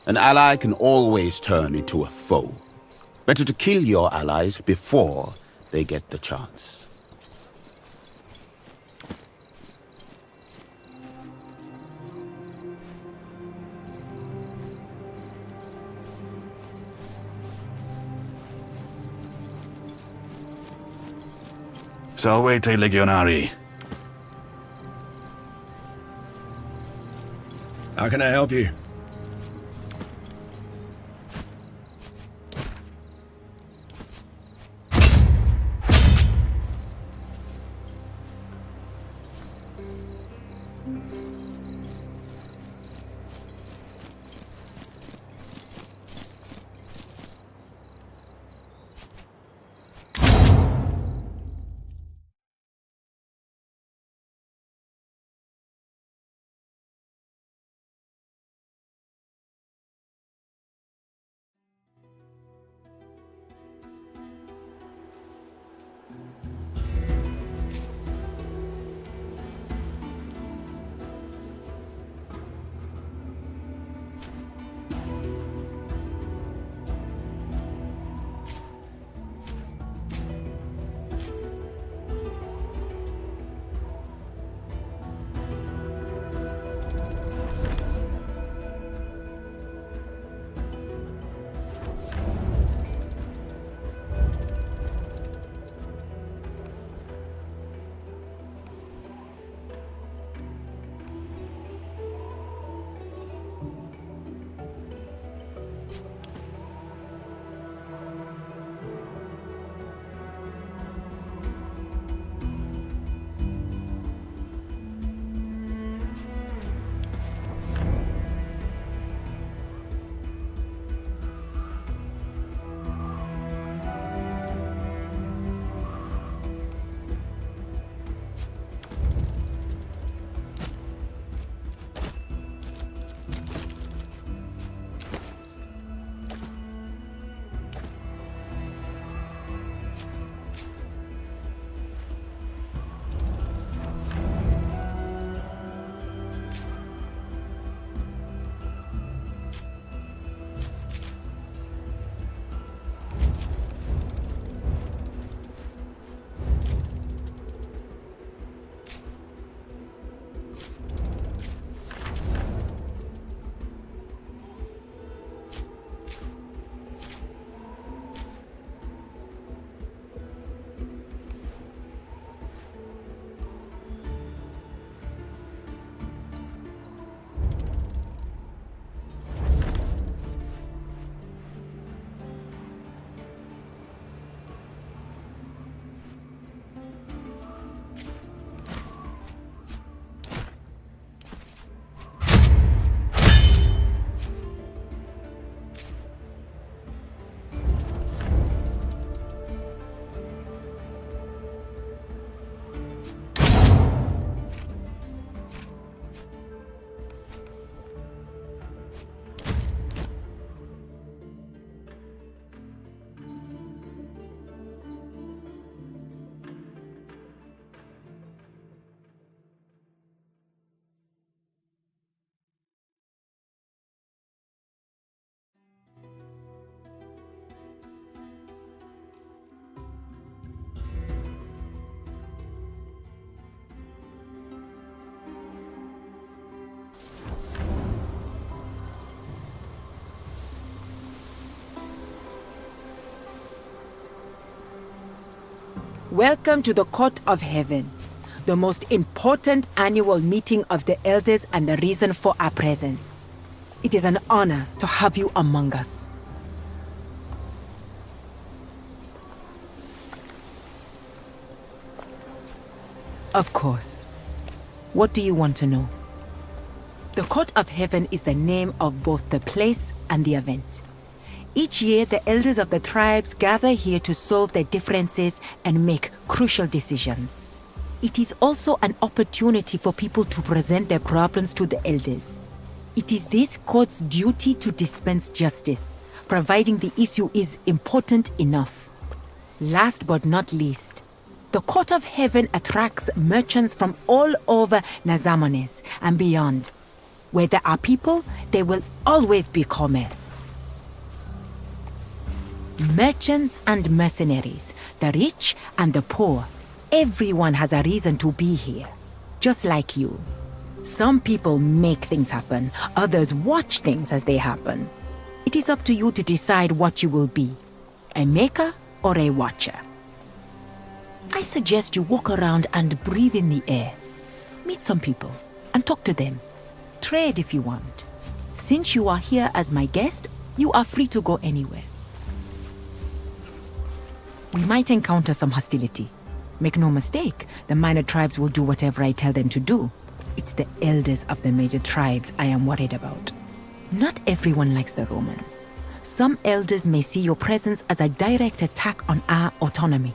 An ally can always turn into a foe. Better to kill your allies before they get the chance. Salvete legionari. How can I help you? Welcome to the Court of Heaven, the most important annual meeting of the elders and the reason for our presence. It is an honor to have you among us. Of course. What do you want to know? The Court of Heaven is the name of both the place and the event. Each year, the elders of the tribes gather here to solve their differences and make crucial decisions. It is also an opportunity for people to present their problems to the elders. It is this court's duty to dispense justice, providing the issue is important enough. Last but not least, the Court of Heaven attracts merchants from all over Nazamones and beyond. Where there are people, there will always be commerce. Merchants and mercenaries, the rich and the poor, everyone has a reason to be here, just like you. Some people make things happen, others watch things as they happen. It is up to you to decide what you will be, a maker or a watcher. I suggest you walk around and breathe in the air. Meet some people and talk to them. Trade if you want. Since you are here as my guest, you are free to go anywhere. We might encounter some hostility. Make no mistake, the minor tribes will do whatever I tell them to do. It's the elders of the major tribes I am worried about. Not everyone likes the Romans. Some elders may see your presence as a direct attack on our autonomy.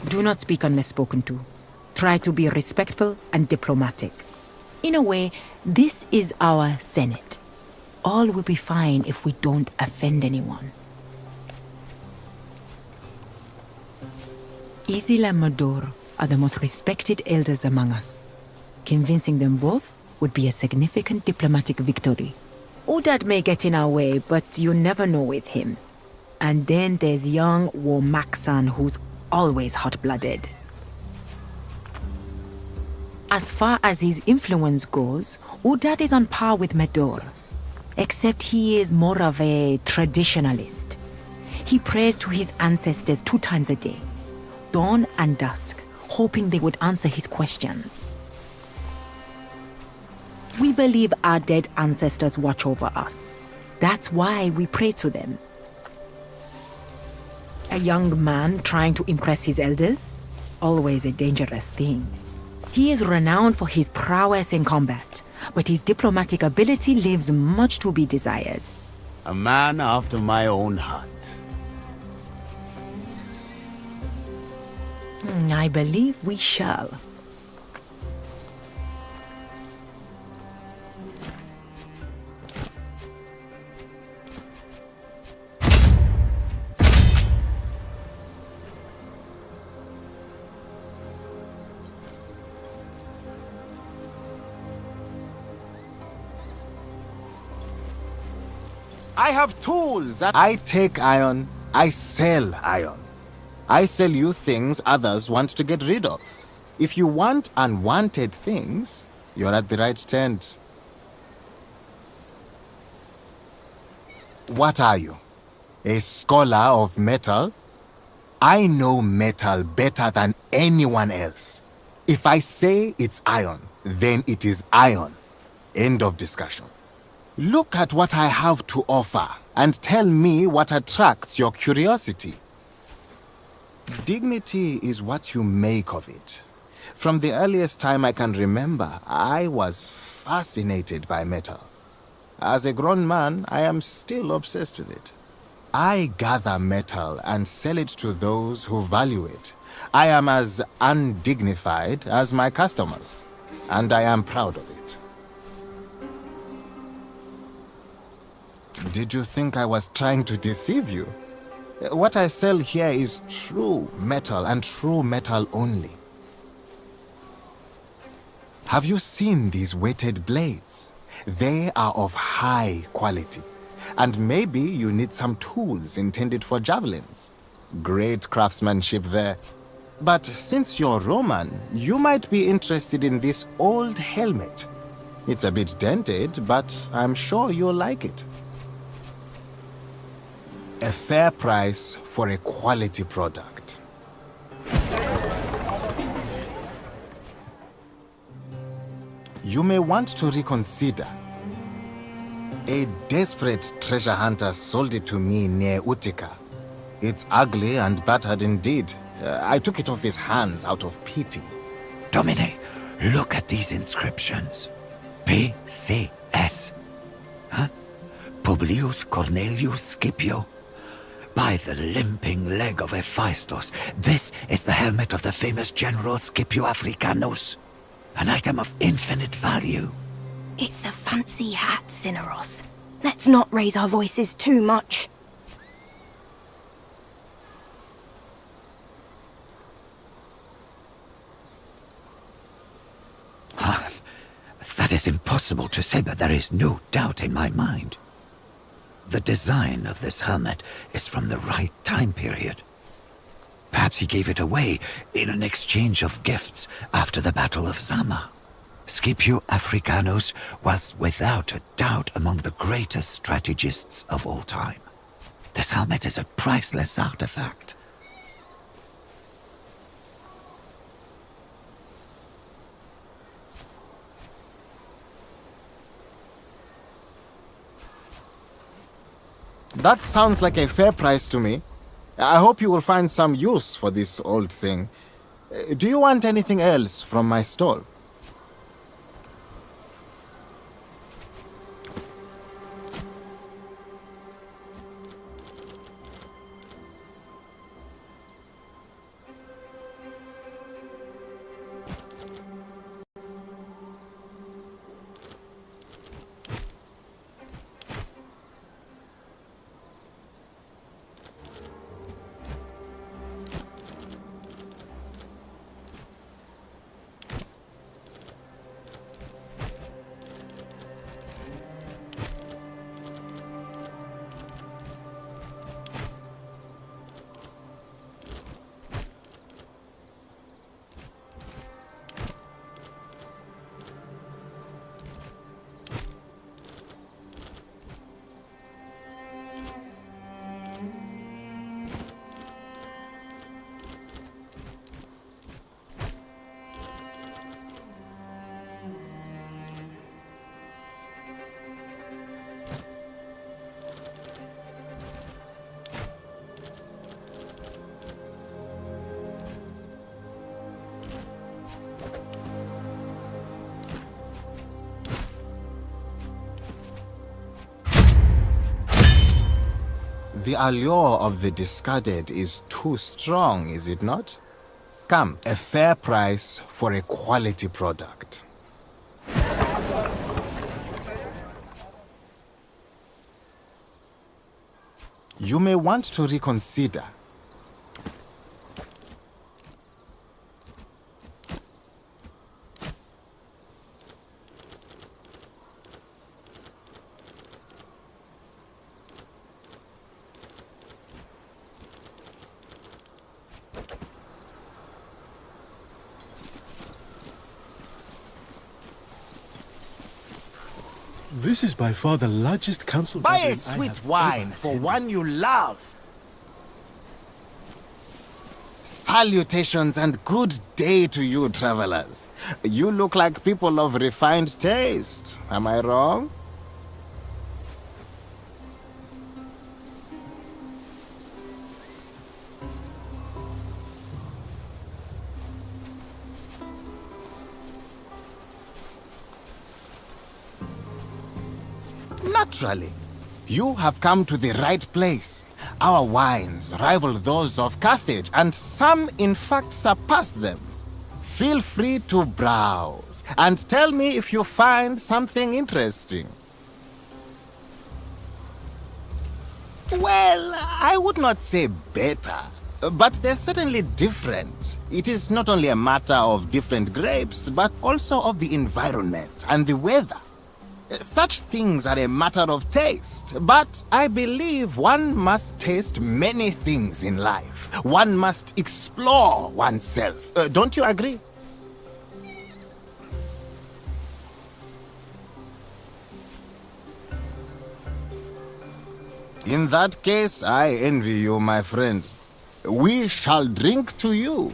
Do not speak unless spoken to. Try to be respectful and diplomatic. In a way, this is our Senate. All will be fine if we don't offend anyone. Isil and Mador are the most respected elders among us. Convincing them both would be a significant diplomatic victory. Udad may get in our way, but you never know with him. And then there's young Womaksan, who's always hot-blooded. As far as his influence goes, Udad is on par with Medor. Except he is more of a traditionalist. He prays to his ancestors 2 times a day, dawn and dusk, hoping they would answer his questions. We believe our dead ancestors watch over us. That's why we pray to them. A young man trying to impress his elders? Always a dangerous thing. He is renowned for his prowess in combat, but his diplomatic ability leaves much to be desired. A man after my own heart. I believe we shall. I have tools that I take iron, I sell iron. I sell you things others want to get rid of. If you want unwanted things, you're at the right tent. What are you? A scholar of metal? I know metal better than anyone else. If I say it's iron, then it is iron. End of discussion. Look at what I have to offer and tell me what attracts your curiosity. Dignity is what you make of it. From the earliest time I can remember, I was fascinated by metal. As a grown man, I am still obsessed with it. I gather metal and sell it to those who value it. I am as undignified as my customers, and I am proud of it. Did you think I was trying to deceive you? What I sell here is true metal and true metal only. Have you seen these weighted blades? They are of high quality. And maybe you need some tools intended for javelins. Great craftsmanship there. But since you're Roman, you might be interested in this old helmet. It's a bit dented, but I'm sure you'll like it. A fair price for a quality product. You may want to reconsider. A desperate treasure hunter sold it to me near Utica. It's ugly and battered indeed. I took it off his hands out of pity. Domine, look at these inscriptions. P.C.S. Huh? Publius Cornelius Scipio. By the limping leg of Hephaestus, this is the helmet of the famous General Scipio Africanus. An item of infinite value. It's a fancy hat, Cineros. Let's not raise our voices too much. That is impossible to say, but there is no doubt in my mind. The design of this helmet is from the right time period. Perhaps he gave it away in an exchange of gifts after the Battle of Zama. Scipio Africanus was without a doubt among the greatest strategists of all time. This helmet is a priceless artifact. That sounds like a fair price to me. I hope you will find some use for this old thing. Do you want anything else from my stall? The allure of the discarded is too strong, is it not? Come, a fair price for a quality product. You may want to reconsider. This is by far the largest council Buy a gathering I sweet have wine ever for attended. one you love. Salutations and good day to you, travelers. You look like people of refined taste. Am I wrong? Naturally, you have come to the right place. Our wines rival those of Carthage, and some in fact surpass them. Feel free to browse, and tell me if you find something interesting. Well, I would not say better, but they're certainly different. It is not only a matter of different grapes, but also of the environment and the weather. Such things are a matter of taste, but I believe one must taste many things in life. One must explore oneself. Don't you agree? In that case, I envy you, my friend. We shall drink to you.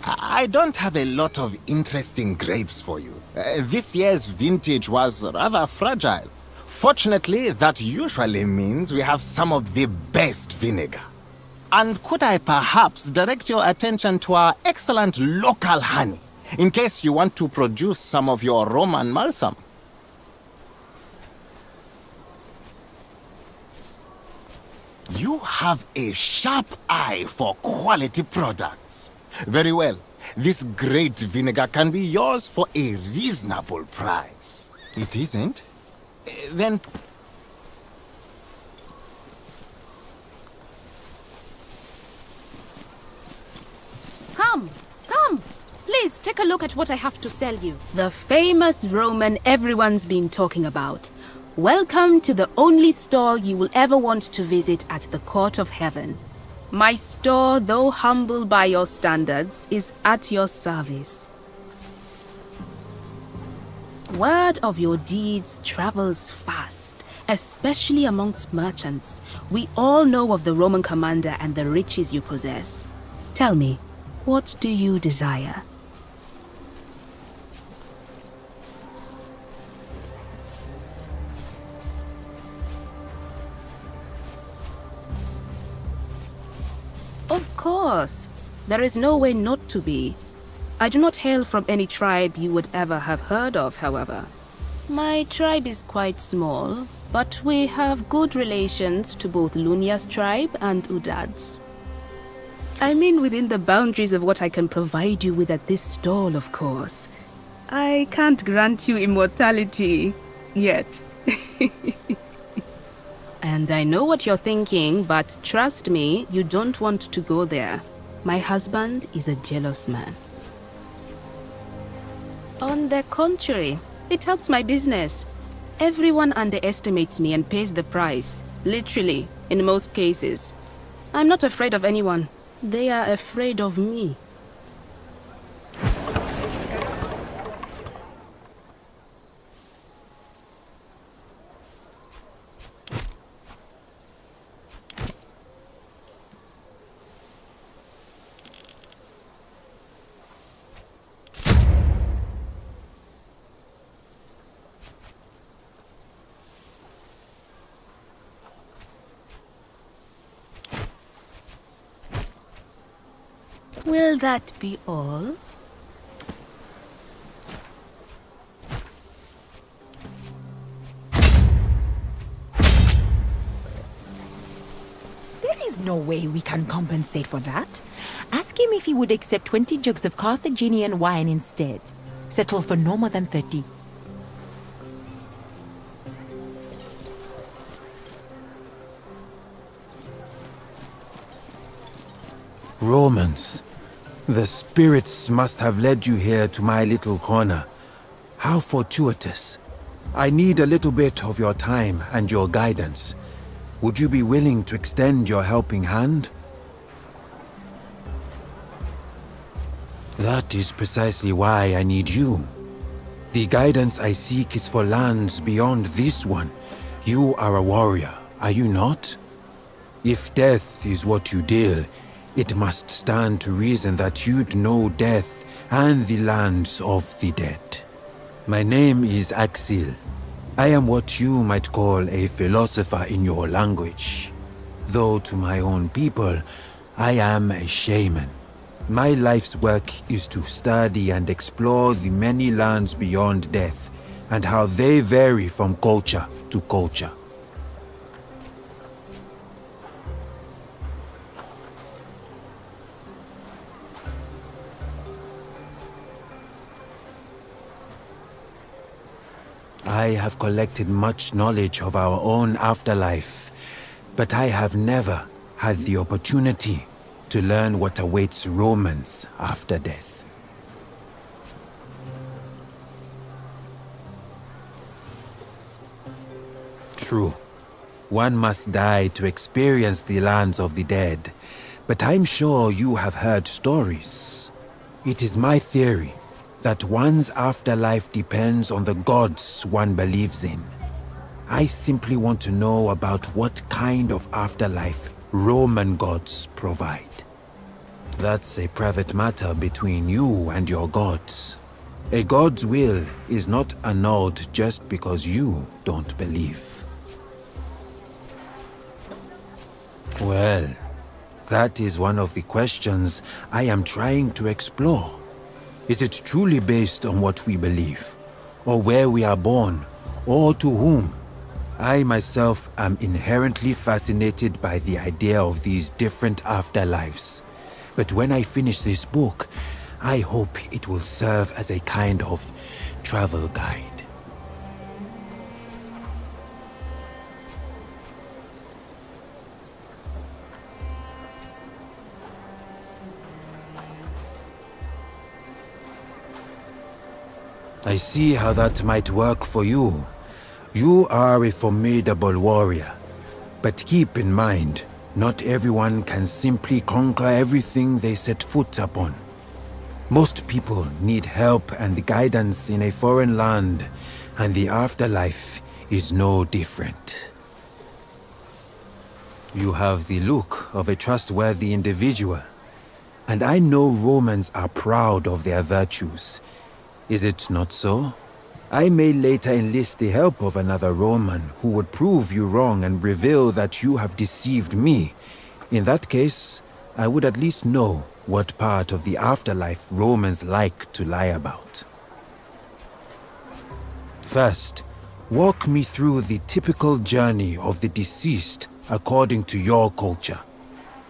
I don't have a lot of interesting grapes for you. This year's vintage was rather fragile. Fortunately, that usually means we have some of the best vinegar. And could I perhaps direct your attention to our excellent local honey, in case you want to produce some of your Roman balsam? You have a sharp eye for quality products. Very well. This great vinegar can be yours for a reasonable price. It isn't? Then... Come, come. Please take a look at what I have to sell you. The famous Roman everyone's been talking about. Welcome to the only store you will ever want to visit at the court of heaven. My store, though humble by your standards, is at your service. Word of your deeds travels fast, especially amongst merchants. We all know of the Roman commander and the riches you possess. Tell me, what do you desire? Of course. There is no way not to be. I do not hail from any tribe you would ever have heard of, however. My tribe is quite small, but we have good relations to both Lunia's tribe and Udad's. I mean within the boundaries of what I can provide you with at this stall, of course. I can't grant you immortality yet. And I know what you're thinking, but trust me, you don't want to go there. My husband is a jealous man. On the contrary, it helps my business. Everyone underestimates me and pays the price. Literally, in most cases. I'm not afraid of anyone. They are afraid of me. Will that be all? There is no way we can compensate for that. Ask him if he would accept 20 jugs of Carthaginian wine instead. Settle for no more than 30. Romans, the spirits must have led you here to my little corner. How fortuitous. I need a little bit of your time and your guidance. Would you be willing to extend your helping hand? That is precisely why I need you. The guidance I seek is for lands beyond this one. You are a warrior, are you not? If death is what you deal, it must stand to reason that you'd know death and the lands of the dead. My name is Axil. I am what you might call a philosopher in your language. Though to my own people, I am a shaman. My life's work is to study and explore the many lands beyond death and how they vary from culture to culture. I have collected much knowledge of our own afterlife, but I have never had the opportunity to learn what awaits Romans after death. True, one must die to experience the lands of the dead, but I'm sure you have heard stories. It is my theory that one's afterlife depends on the gods one believes in. I simply want to know about what kind of afterlife Roman gods provide. That's a private matter between you and your gods. A god's will is not annulled just because you don't believe. Well, that is one of the questions I am trying to explore. Is it truly based on what we believe, or where we are born, or to whom? I myself am inherently fascinated by the idea of these different afterlives. But when I finish this book, I hope it will serve as a kind of travel guide. I see how that might work for you. You are a formidable warrior. But keep in mind, not everyone can simply conquer everything they set foot upon. Most people need help and guidance in a foreign land, and the afterlife is no different. You have the look of a trustworthy individual, and I know Romans are proud of their virtues. Is it not so? I may later enlist the help of another Roman who would prove you wrong and reveal that you have deceived me. In that case, I would at least know what part of the afterlife Romans like to lie about. First, walk me through the typical journey of the deceased according to your culture.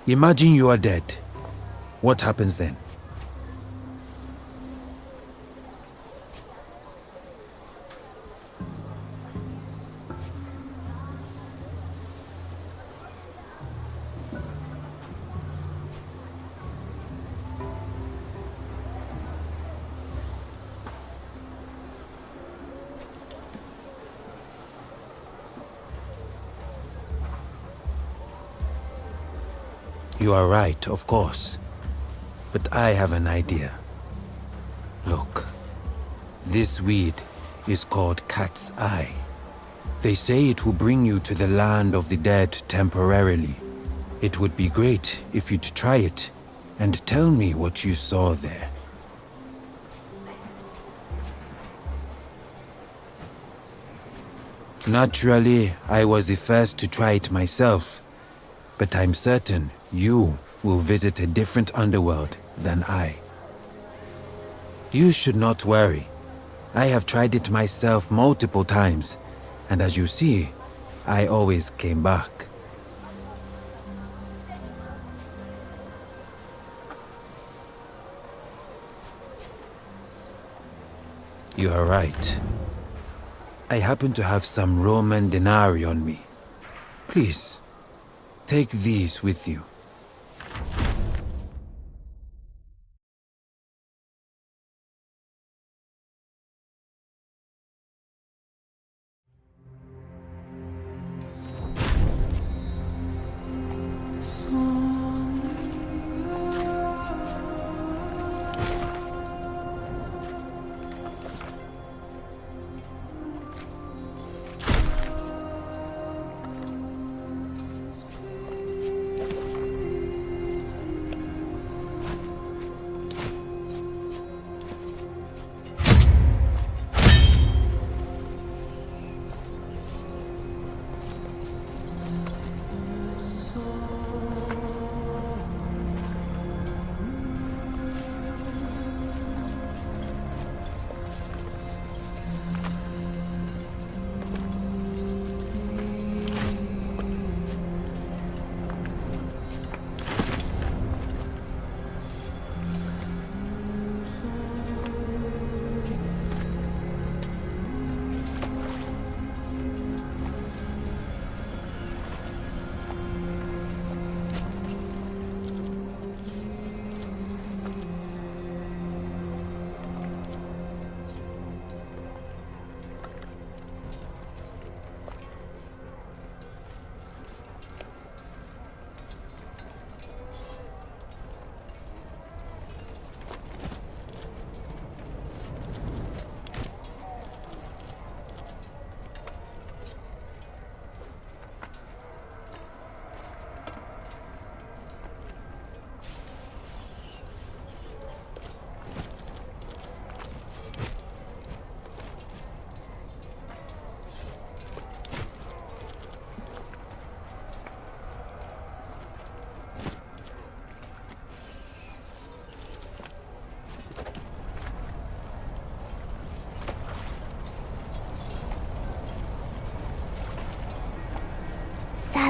Imagine you are dead. What happens then? You are right, of course. But I have an idea. Look, this weed is called cat's eye. They say it will bring you to the land of the dead temporarily. It would be great if you'd try it and tell me what you saw there. Naturally, I was the first to try it myself, but I'm certain you will visit a different underworld than I. You should not worry. I have tried it myself multiple times, and as you see, I always came back. You are right. I happen to have some Roman denarii on me. Please, take these with you.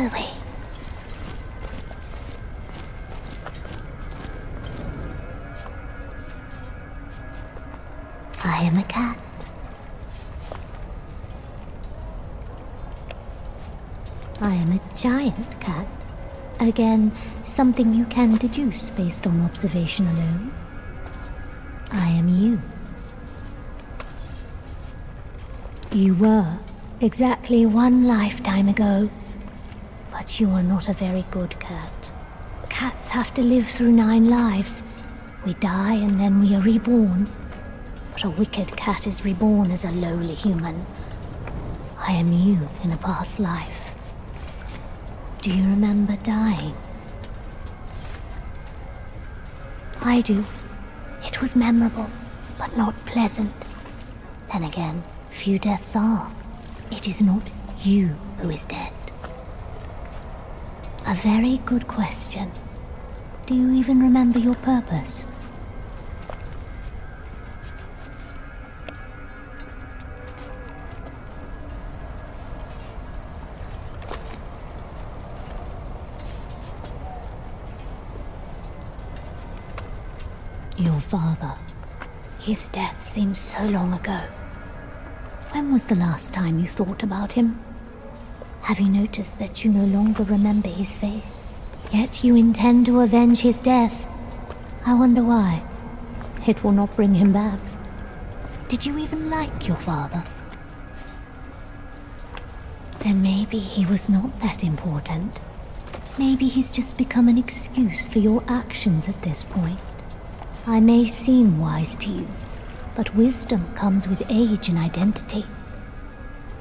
shall we? I am a cat. I am a giant cat. Again, something you can deduce based on observation alone. I am you. You were exactly 1 lifetime ago. But you are not a very good cat. Cats have to live through 9 lives. We die and then we are reborn. But a wicked cat is reborn as a lowly human. I am you in a past life. Do you remember dying? I do. It was memorable, but not pleasant. Then again, few deaths are. It is not you who is dead. A very good question. Do you even remember your purpose? Your father. His death seems so long ago. When was the last time you thought about him? Have you noticed that you no longer remember his face? Yet you intend to avenge his death. I wonder why. It will not bring him back. Did you even like your father? Then maybe he was not that important. Maybe he's just become an excuse for your actions at this point. I may seem wise to you, but wisdom comes with age and identity.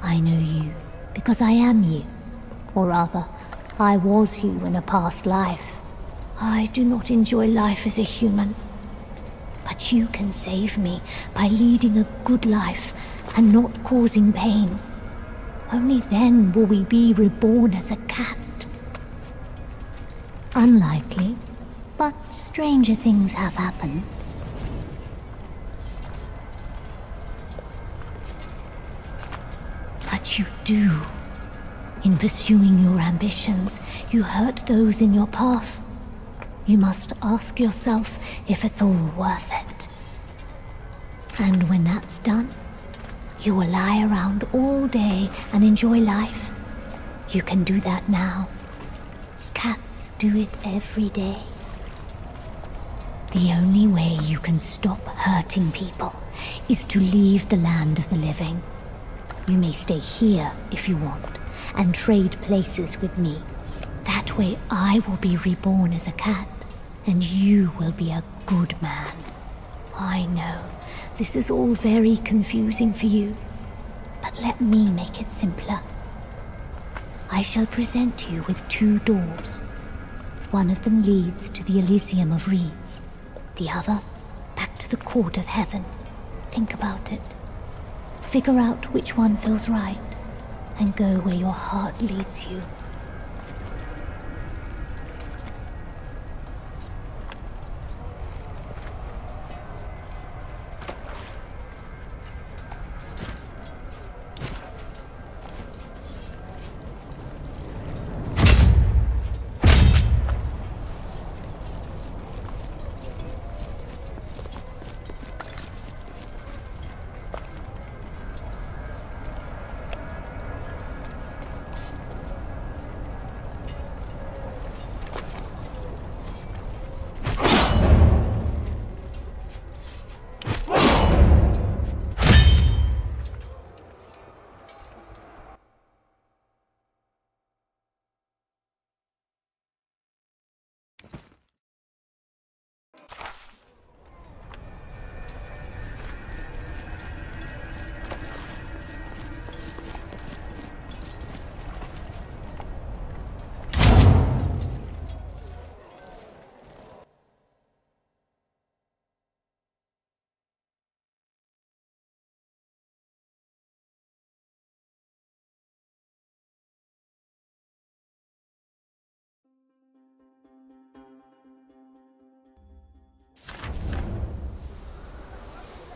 I know you because I am you. Or rather, I was you in a past life. I do not enjoy life as a human. But you can save me by leading a good life and not causing pain. Only then will we be reborn as a cat. Unlikely, but stranger things have happened. But you do. In pursuing your ambitions, you hurt those in your path. You must ask yourself if it's all worth it. And when that's done, you will lie around all day and enjoy life. You can do that now. Cats do it every day. The only way you can stop hurting people is to leave the land of the living. You may stay here if you want, and trade places with me. That way I will be reborn as a cat, and you will be a good man. I know, this is all very confusing for you, but let me make it simpler. I shall present you with 2 doors. One of them leads to the Elysium of Reeds. The other, back to the court of heaven. Think about it. Figure out which one feels right, and go where your heart leads you.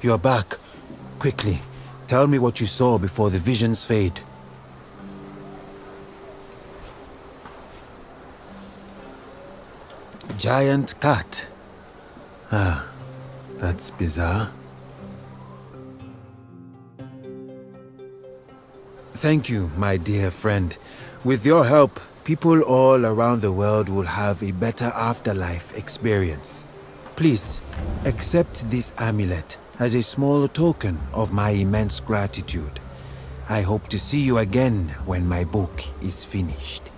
You're back. Quickly, tell me what you saw before the visions fade. Giant cat. Ah, that's bizarre. Thank you, my dear friend. With your help, people all around the world will have a better afterlife experience. Please, accept this amulet as a small token of my immense gratitude. I hope to see you again when my book is finished.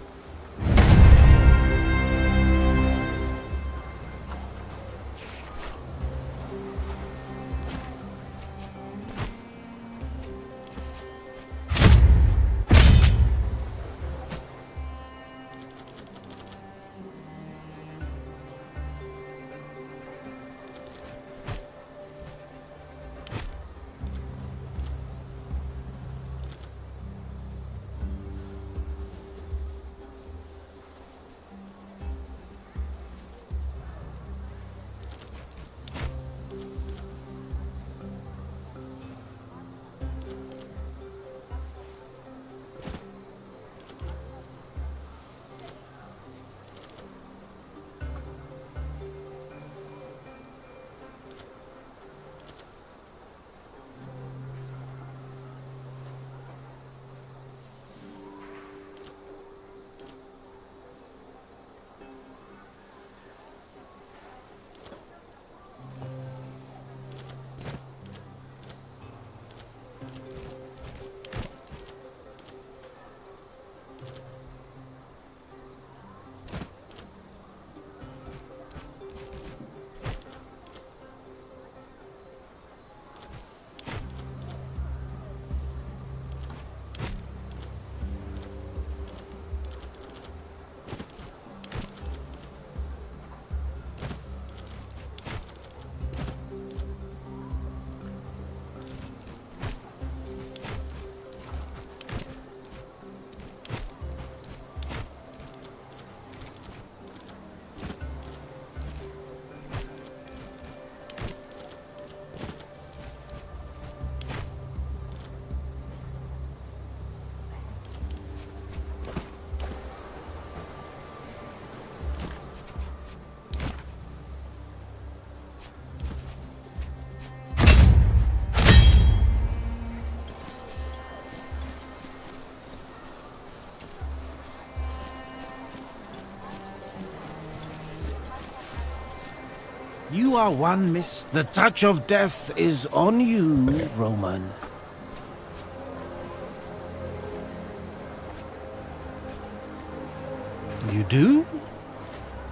You are one miss. The touch of death is on you, Roman. You do?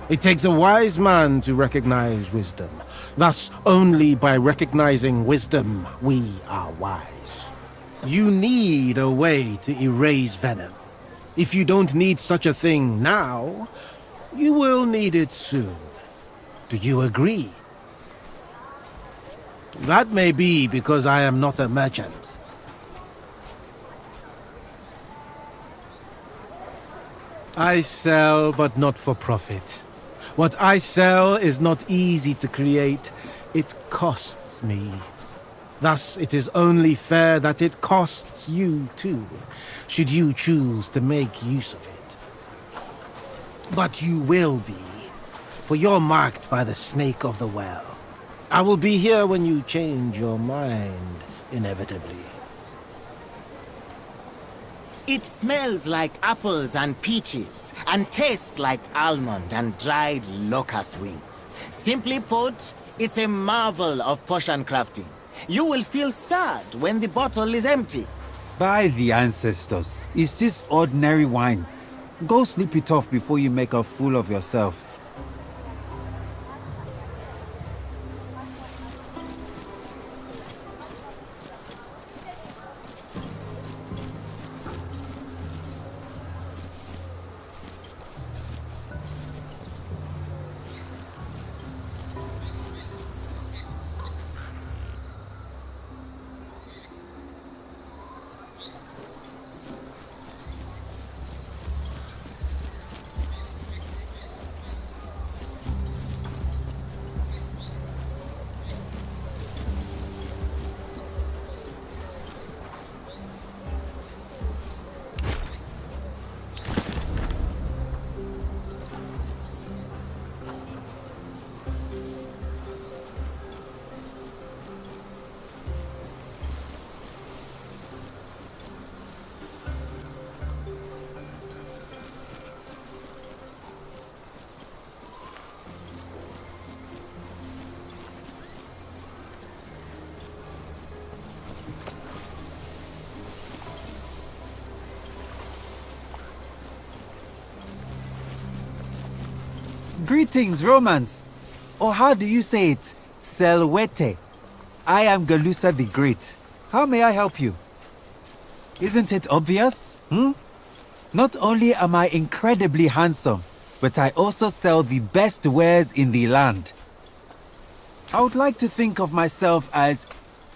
It takes a wise man to recognize wisdom. Thus, only by recognizing wisdom, we are wise. You need a way to erase venom. If you don't need such a thing now, you will need it soon. Do you agree? That may be because I am not a merchant. I sell, but not for profit. What I sell is not easy to create. It costs me. Thus, it is only fair that it costs you too, should you choose to make use of it. But you will be, for you're marked by the snake of the well. I will be here when you change your mind, inevitably. It smells like apples and peaches, and tastes like almond and dried locust wings. Simply put, it's a marvel of potion crafting. You will feel sad when the bottle is empty. By the ancestors, it's just ordinary wine. Go sleep it off before you make a fool of yourself. Greetings, Romans. Or how do you say it? Selwete. I am Galusa the Great. How may I help you? Isn't it obvious? Not only am I incredibly handsome, but I also sell the best wares in the land. I would like to think of myself as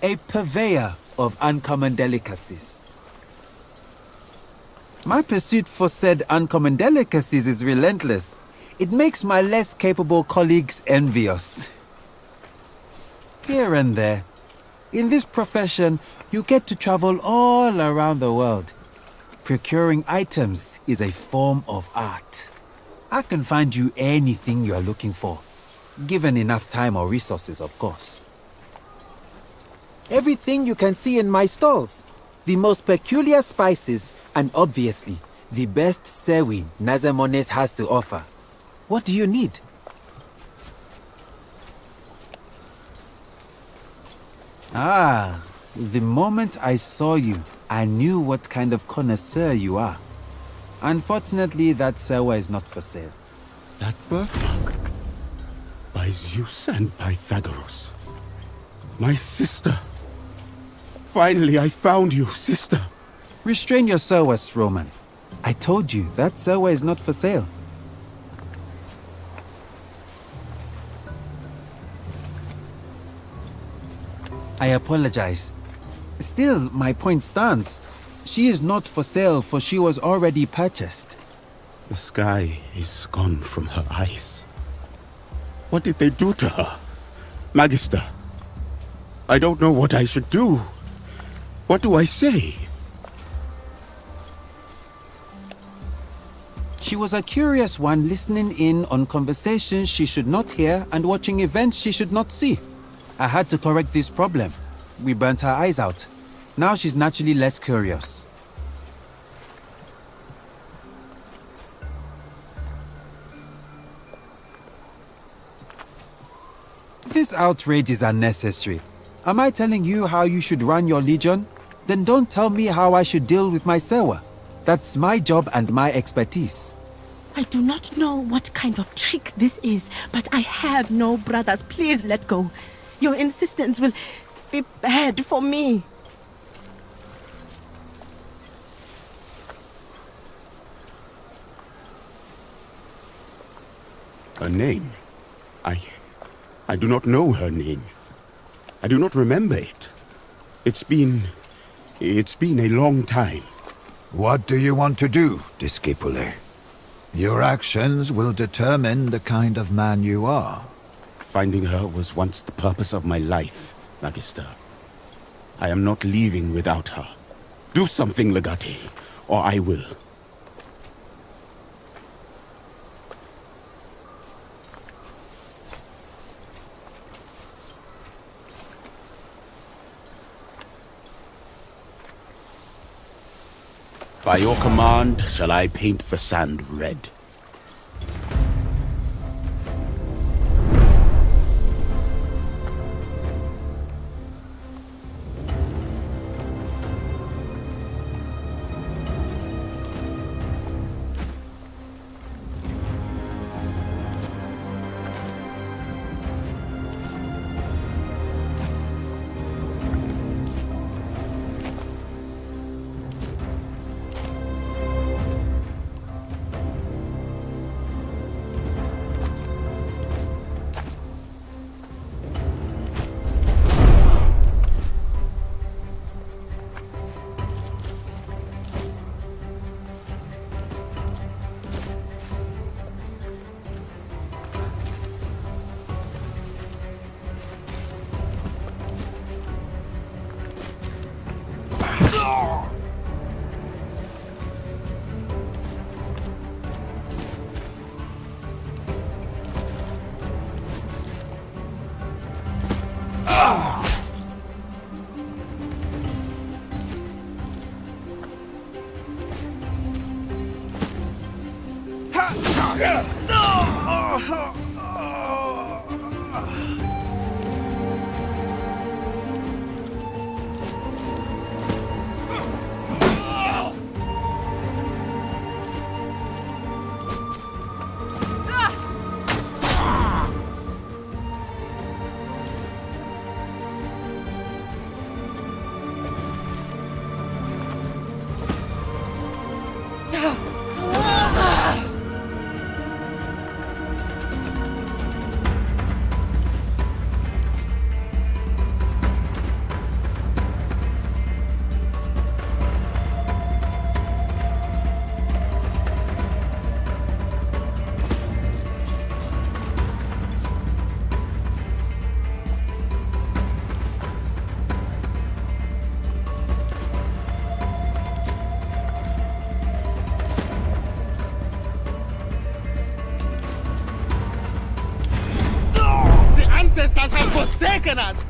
a purveyor of uncommon delicacies. My pursuit for said uncommon delicacies is relentless. It makes my less capable colleagues envious. Here and there, in this profession, you get to travel all around the world. Procuring items is a form of art. I can find you anything you are looking for, given enough time or resources, of course. Everything you can see in my stalls. The most peculiar spices, and obviously, the best sewi Nazamones has to offer. What do you need? Ah, the moment I saw you, I knew what kind of connoisseur you are. Unfortunately, that sewa is not for sale. That birthmark? By Zeus and Pythagoras. My sister. Finally, I found you, sister. Restrain your sewas, Roman. I told you, that sewa is not for sale. I apologize. Still, my point stands. She is not for sale, for she was already purchased. The sky is gone from her eyes. What did they do to her? Magister, I don't know what I should do. What do I say? She was a curious one, listening in on conversations she should not hear and watching events she should not see. I had to correct this problem. We burnt her eyes out. Now she's naturally less curious. This outrage is unnecessary. Am I telling you how you should run your legion? Then don't tell me how I should deal with my sewa. That's my job and my expertise. I do not know what kind of trick this is, but I have no brothers. Please let go. Your insistence will be bad for me. Her name? I do not know her name. I do not remember it. It's been a long time. What do you want to do, Discipule? Your actions will determine the kind of man you are. Finding her was once the purpose of my life, Magister. I am not leaving without her. Do something, Legati, or I will. By your command, shall I paint the sand red? ancestors have forsaken us!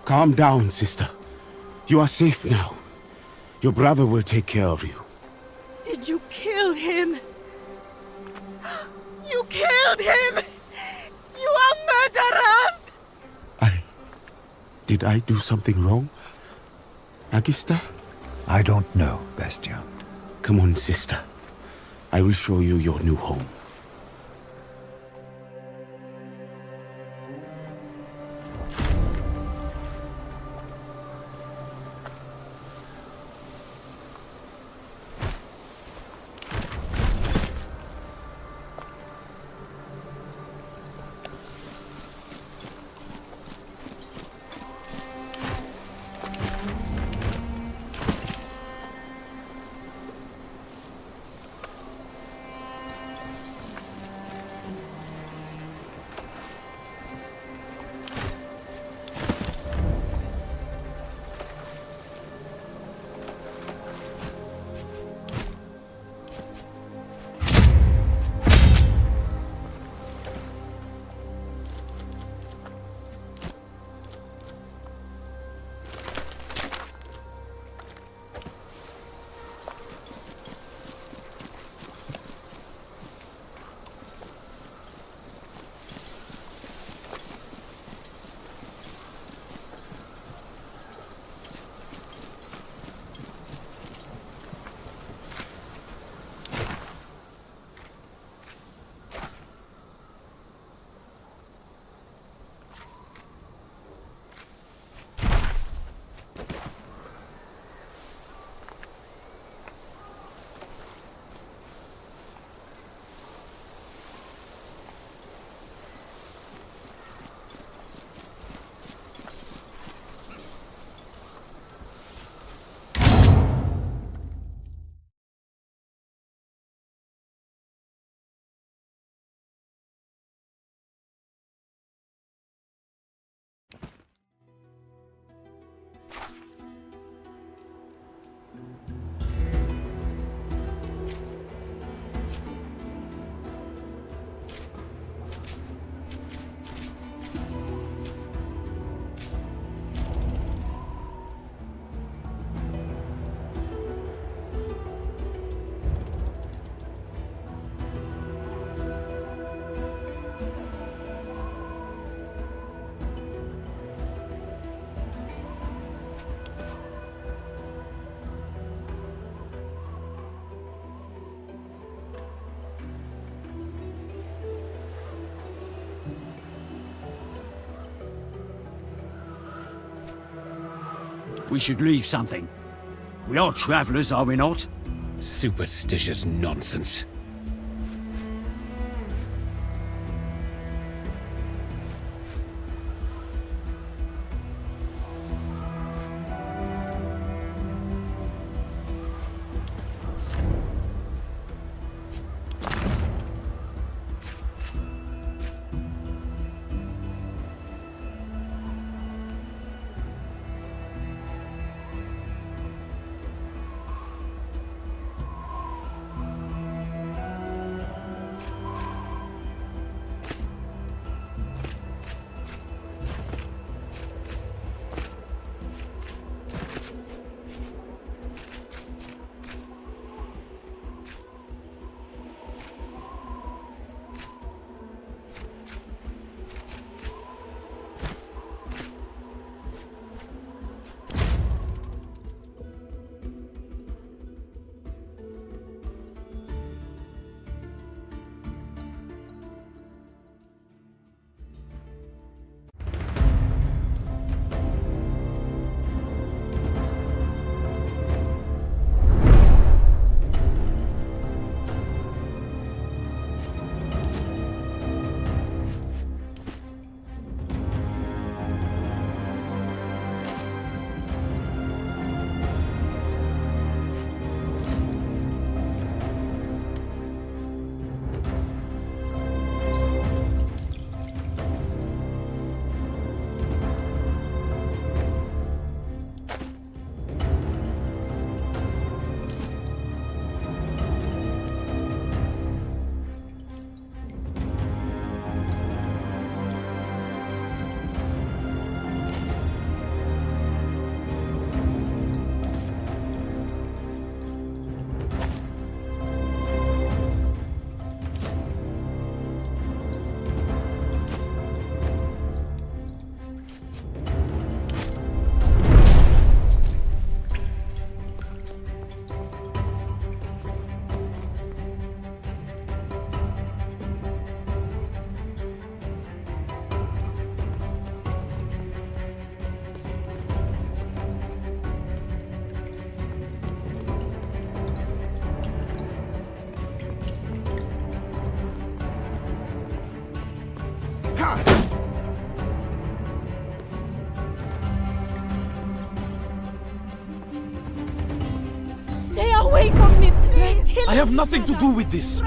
Calm down, sister. You are safe now. Your brother will take care of you. Did you kill him? You killed him! You are murderers! Did I do something wrong? Agista? I don't know, Bestia. Come on, sister. I will show you your new home. We should leave something. We are travelers, are we not? Superstitious nonsense. Stay away from me, please! I have nothing to do with this.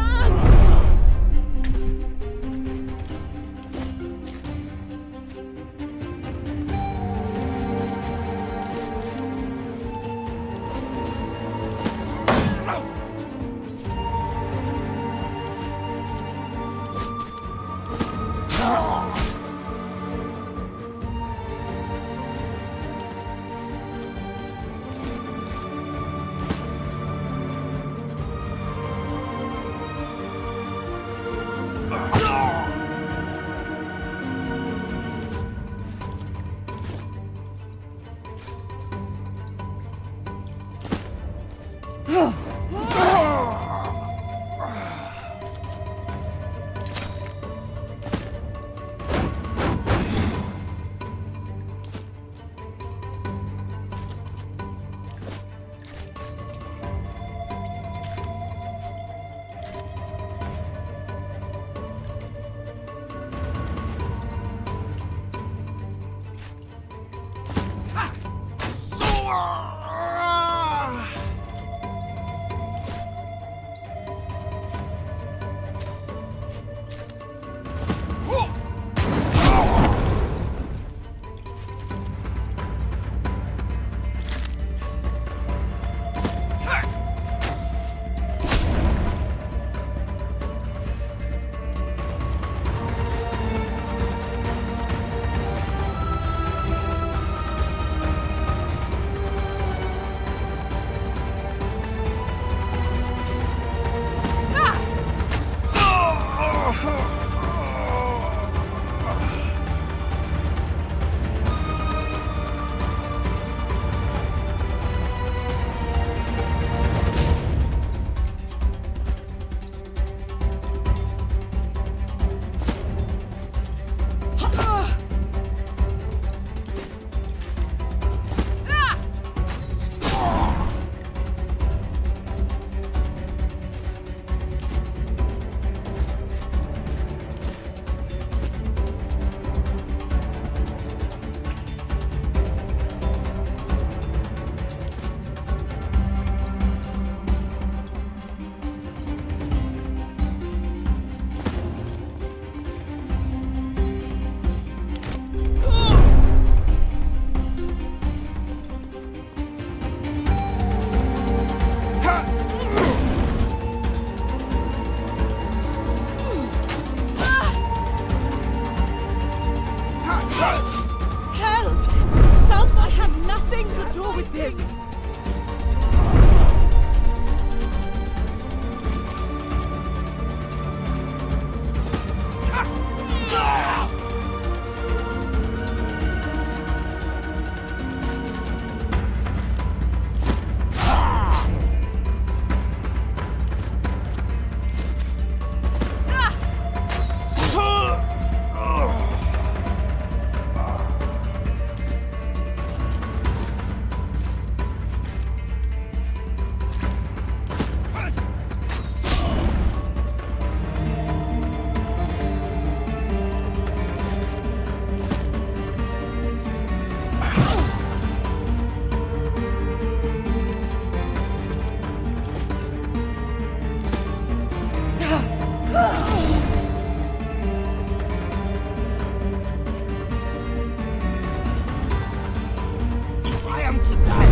to die,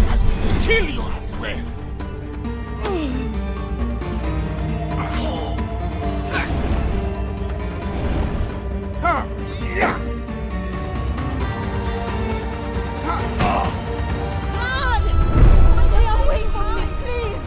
I will kill you as well. Stay away from me, please!